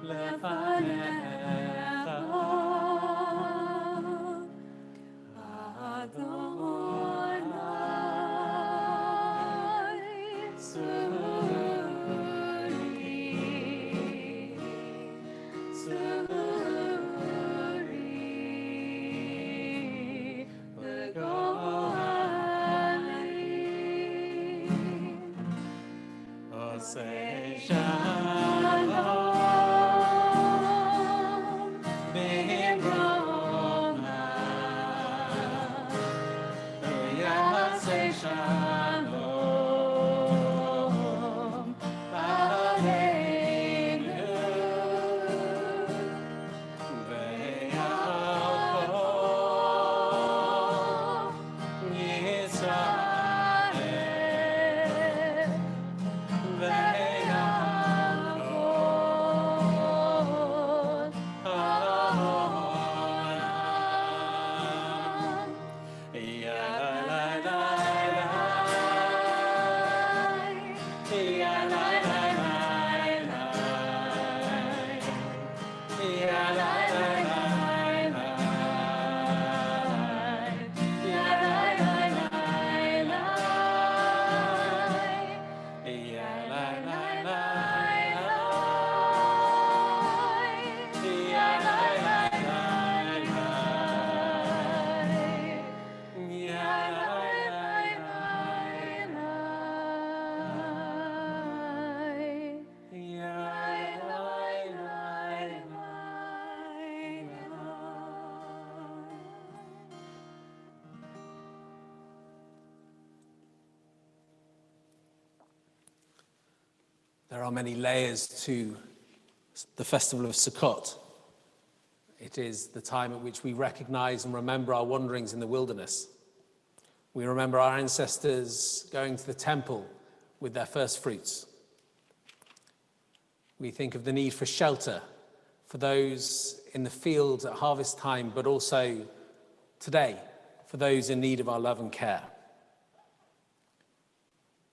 Lefanecha There are many layers to the festival of Sukkot. It is the time at which we recognize and remember our wanderings in the wilderness. We remember our ancestors going to the temple with their first fruits. We think of the need for shelter for those in the fields at harvest time, but also today for those in need of our love and care.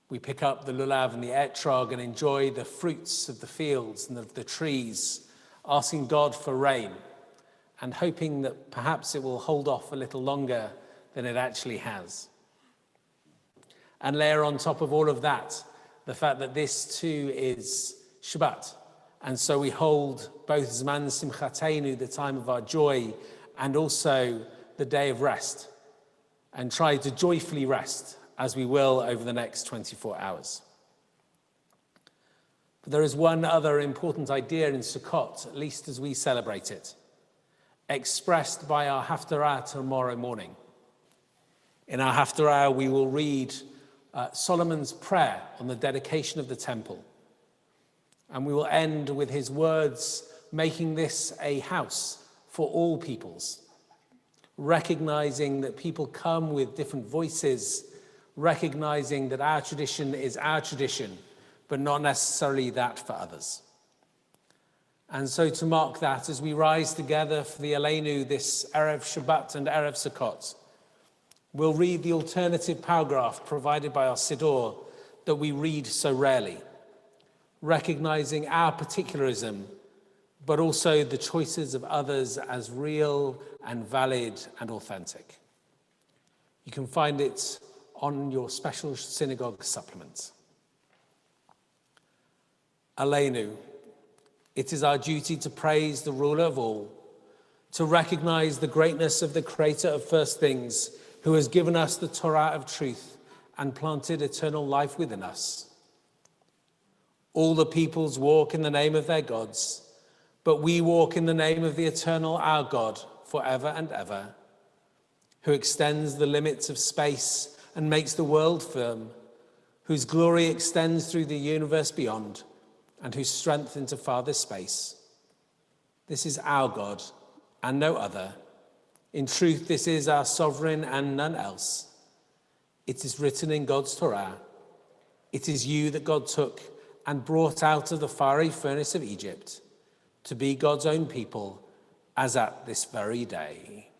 We pick up the lulav and the etrog and enjoy the fruits of the fields and of the trees, asking God for rain and hoping that perhaps it will hold off a little longer than it actually has. And layer on top of all of that the fact that this too is Shabbat. And so we hold both Zman Simchatenu, the time of our joy, and also the day of rest, and try to joyfully rest as we will over the next 24 hours. But there is one other important idea in Sukkot, at least as we celebrate it, expressed by our Haftarah tomorrow morning. In our Haftarah, we will read Solomon's prayer on the dedication of the temple. And we will end with his words, making this a house for all peoples, recognizing that people come with different voices, recognizing that our tradition is our tradition, but not necessarily that for others. And so to mark that, as we rise together for the Aleinu, this Erev Shabbat and Erev Sukkot, we'll read the alternative paragraph provided by our Siddur that we read so rarely, recognizing our particularism, but also the choices of others as real and valid and authentic. You can find it on your special synagogue supplement. Aleinu, it is our duty to praise the ruler of all, to recognize the greatness of the creator of first things, who has given us the Torah of truth and planted eternal life within us. All the peoples walk in the name of their gods, but we walk in the name of the eternal our God forever and ever, who extends the limits of space and makes the world firm, whose glory extends through the universe beyond, and whose strength into farthest space. This is our God and no other. In truth, this is our sovereign and none else. It is written in God's Torah. It is you that God took and brought out of the fiery furnace of Egypt to be God's own people, as at this very day.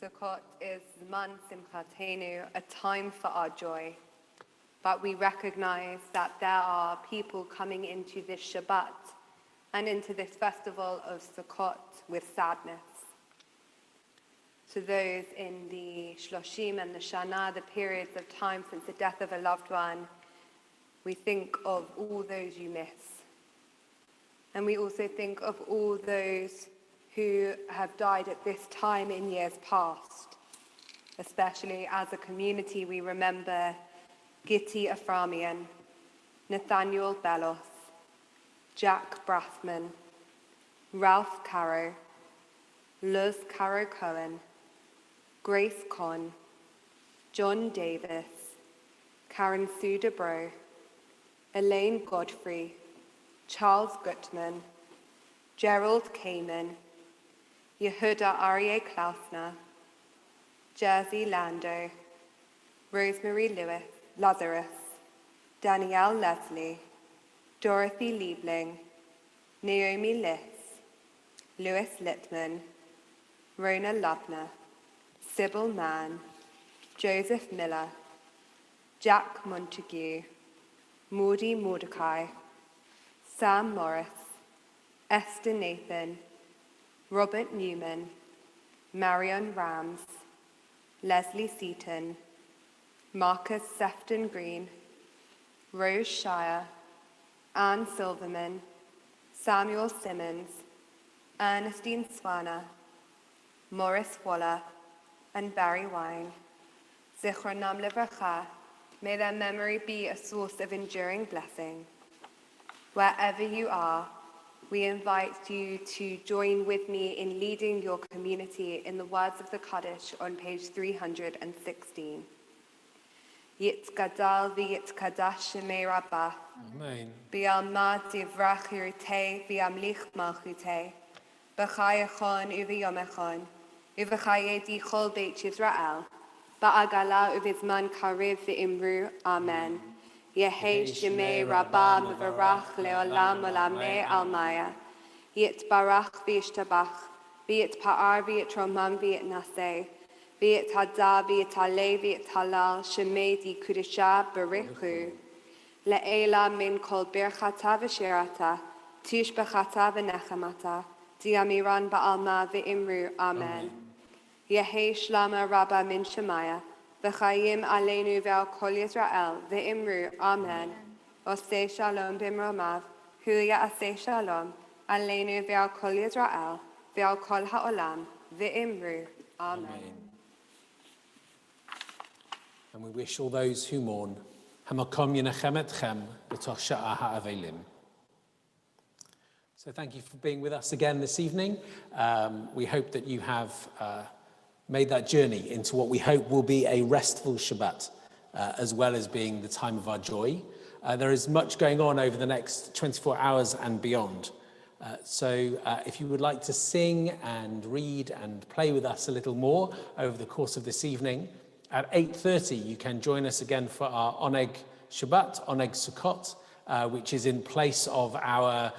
Sukkot is Zman Simchatenu, a time for our joy. But we recognize that there are people coming into this Shabbat and into this festival of Sukkot with sadness. To those in the Shloshim and the Shana, the periods of time since the death of a loved one, we think of all those you miss. And we also think of all those who have died at this time in years past. Especially as a community, we remember Gitti Aframian, Nathaniel Bellos, Jack Brathman, Ralph Caro, Luz Caro Cohen, Grace Conn, John Davis, Karen Sue DeBro, Elaine Godfrey, Charles Gutman, Gerald Kamen, Yehuda Aryeh Klausner, Jersey Lando, Rosemary Lazarus, Danielle Leslie, Dorothy Liebling, Naomi Liss, Louis Littman, Rona Lubner, Sybil Mann, Joseph Miller, Jack Montague, Maudie Mordecai, Sam Morris, Esther Nathan, Robert Newman, Marion Rams, Leslie Seaton, Marcus Sefton Green, Rose Shire, Anne Silverman, Samuel Simmons, Ernestine Swana, Morris Waller, and Barry Wine. Zichronam Livracha, may their memory be a source of enduring blessing. Wherever you are, we invite you to join with me in leading your community in the words of the Kaddish on page 316. Yitkadal v'yitkadash shemei Rabbah. Amen. Bi'alma divrach yirtei v'yamlich malchutei. B'chayachon uv'yomechon. Uv'chaye dichol beit Yisrael. Ba'agala uv'izman kariv v'imru. Amen. Yehei shemei Rabbah mevarach le'olam olamei almaya. Yitbarach v'yishtabach. V'yitpa'ar v'yitromam v'yitnaseh. V'yit hada v'yit haleh v'yit halal shemei di kudisha barichu. Le'ela min kol birchata v'shirata. Tush b'chata v'nechamata. Diamiran ba'alma v'imru. Amen. Yehei shlama rabba min shemaya. V'chayim aleinu ve'al kol Yisrael v'imru. Amen. Osei shalom b'mromav. Huya asei shalom. Aleinu ve'al kol Yisrael ve'al kol ha'olam v'imru. Amen. And we wish all those who mourn, Hamakom Yenachem Etchem b'toch sha'a ha'avelim. So thank you for being with us again this evening. We hope that you have made that journey into what we hope will be a restful Shabbat, as well as being the time of our joy. There is much going on over the next 24 hours and beyond. So if you would like to sing and read and play with us a little more over the course of this evening, at 8:30 you can join us again for our Oneg Shabbat, Oneg Sukkot, which is in place of our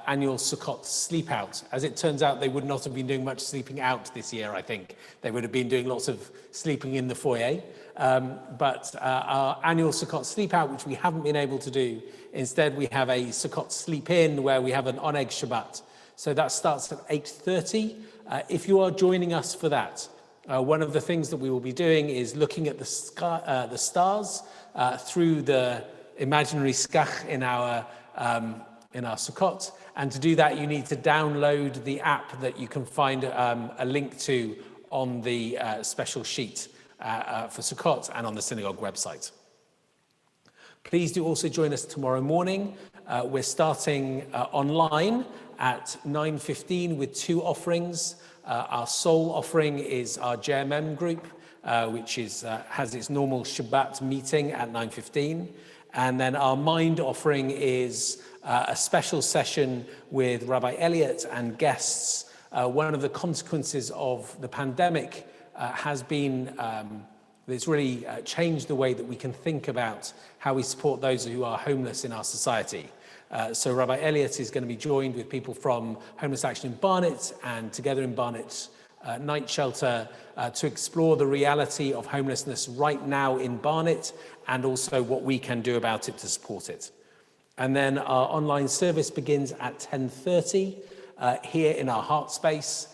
annual Sukkot sleep out. As it turns out, they would not have been doing much sleeping out this year, I think. They would have been doing lots of sleeping in the foyer. But our annual Sukkot sleep out, which we haven't been able to do, instead we have a Sukkot sleep in where we have an Oneg Shabbat. So that starts at 8:30. If you are joining us for that, one of the things that we will be doing is looking at the stars through the imaginary skach in our Sukkot. And to do that, you need to download the app that you can find a link to on the special sheet for Sukkot and on the synagogue website. Please do also join us tomorrow morning. We're starting online at 9:15 with 2 offerings. Our soul offering is our JMM group, which has its normal Shabbat meeting at 9:15. And then our mind offering is a special session with Rabbi Elliott and guests. One of the consequences of the pandemic has been it's really changed the way that we can think about how we support those who are homeless in our society. So Rabbi Elliott is going to be joined with people from Homeless Action in Barnet, and together in Barnet night shelter to explore the reality of homelessness right now in Barnet and also what we can do about it to support it. And then our online service begins at 10:30 here in our heart space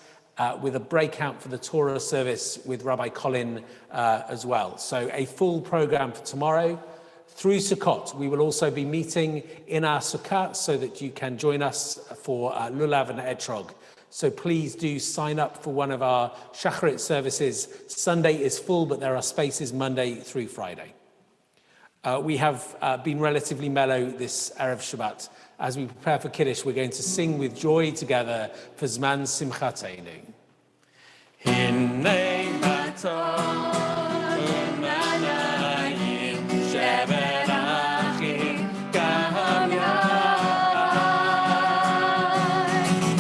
with a breakout for the Torah service with Rabbi Colin as well. So a full program for tomorrow. Through Sukkot, we will also be meeting in our Sukkah so that you can join us for Lulav and Etrog. So please do sign up for one of our Shacharit services. Sunday is full, but there are spaces Monday through Friday. We have been relatively mellow this Erev Shabbat. As we prepare for Kiddush, we're going to sing with joy together for Zman Simchateinu. Hinei matov u'manayim shevet achim gam yad.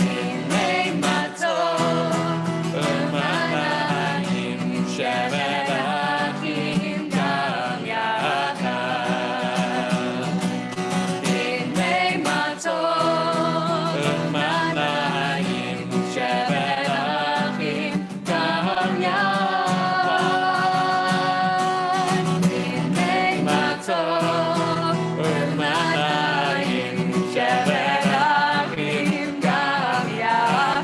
Hinei matov u'manayim shevet achim gam yad. Hinei matov u'manayim shevet achim gam yad. Hinei matov u'manayim shevet achim gam yad.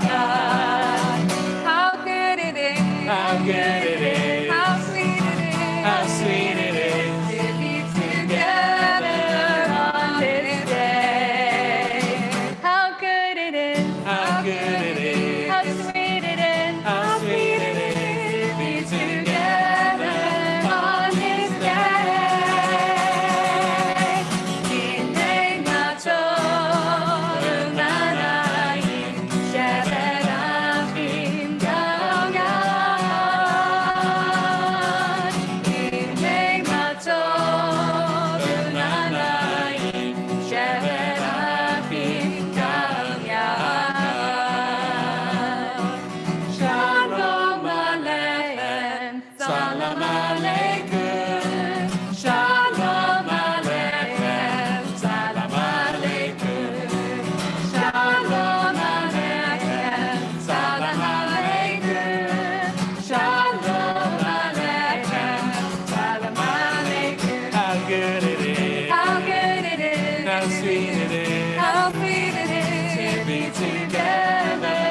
How good it is. How good it is. How sweet it is. How sweet it is. To be together on this day. How good it is, How good it is. how sweet it is, How sweet it is to be together on this day. Hinei matov u'manayim shevet achim gam yad. Hinei matov u'manayim shevet achim gam yad. Shalom aleichem, salam aleikum. Shalom aleichem, salam aleikum. Shalom aleichem, salam aleikum. Shalom aleichem, salam aleikum. How good it is. How good it is. How sweet it is. How sweet it is To be together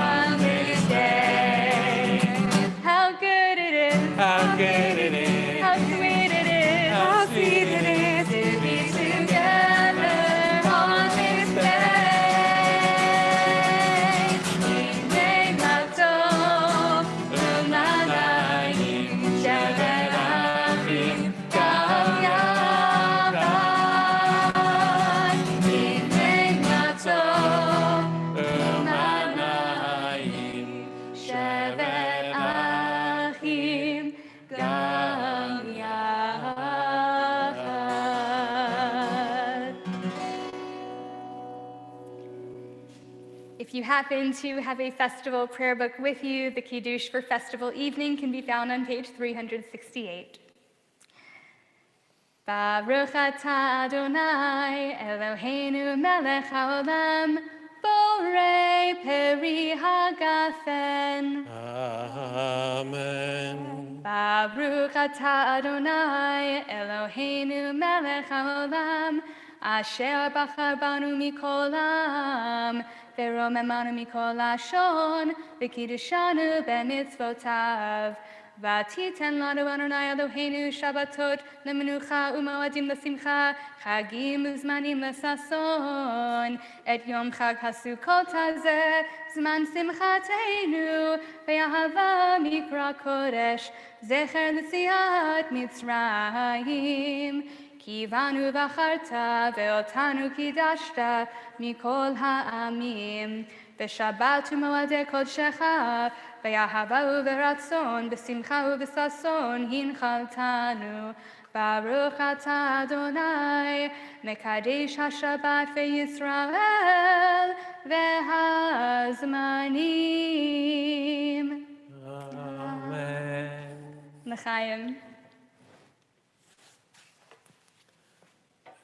on this day. how good it is, How good it is. how sweet it is, How sweet it is to be together on this day. Hinei matov u'manayim shevet achim gam yad. Hinei matov u'manayim shevet achim gam yad. If you happen to have a festival prayer book with you, the Kiddush for festival evening can be found on page 368. Baruch atah Adonai Eloheinu melech haolam borei peri hagafen. Amen. Baruch atah Adonai Eloheinu melech haolam asher bachar banu mikol am ורוממנו מכל לשון, וקידשנו במצוותיו. ותיתן לנו אדוני אלוהינו שבתות למנוחה ומועדים לשמחה, חגים וזמנים לששון. את יום חג הסוכות הזה, זמן שמחתנו, ואהבה מקרא קודש, זכר ליציאת מצרים. כי בנו בחרת ואותנו קידשת מכל העמים. בשבת ומועדי קודשך, באהבה וברצון, בשמחה ובששון הנחלתנו. ברוך אתה אדוני, מקדש השבת וישראל והזמנים. Amen. לחיים.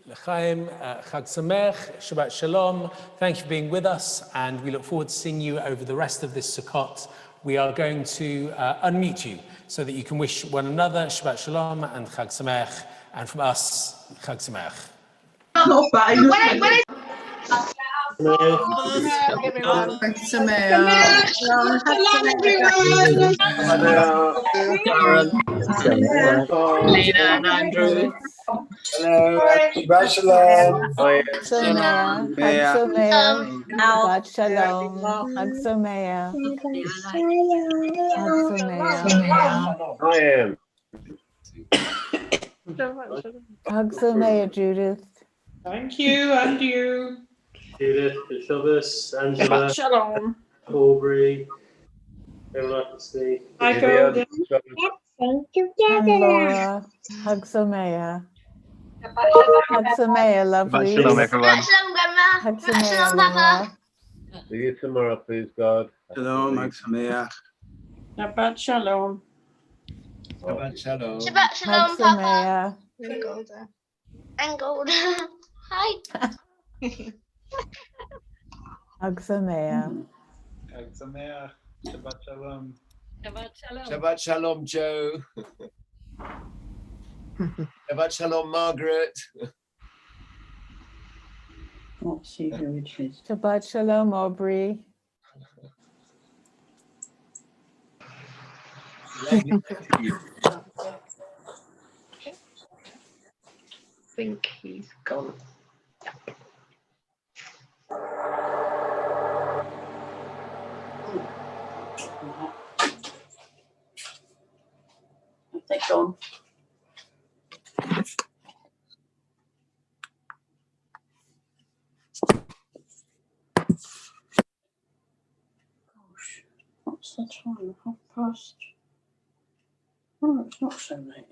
L'chaim, Chag Sameach, Shabbat Shalom. Thank you for being with us, and we look forward to seeing you over the rest of this Sukkot we are going to unmute you so that you can wish one another Shabbat Shalom and Chag Sameach, and from us, Chag Sameach. Everyone. Lena and Andrew. Hello, Shabbat Shalom. Sameach, Chag Sameach, Shabbat Shalom, Chag Sameach, Chag Sameach, I am. Chag Sameach, Judith. Thank you, and you. Judith, Shabbos, Angela, Shabbat Shalom. Aubrey, everyone I can see. Michael. And Laura, Chag Sameach. Chag Sameach, lovely. Shalom, everyone. Chag Sameach, Laura. See you tomorrow, please, God. Shalom, Chag Sameach. Shabbat Shalom. Shabbat Shalom. Shabbat Chag Shalom, Papa. Sameach. And gold. Hi. Chag Sameach. Chag Sameach. Shabbat Shalom. Shabbat Shalom. Shabbat Shalom, Joe. Shabbat Shalom, Margaret. Let's see who it is. Shabbat Shalom, Aubrey. Lovely. I think he's gone. They're gone. Gosh, what's the time? 1:30. Oh, it's not so late.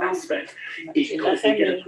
Aspect. Ik kan het niet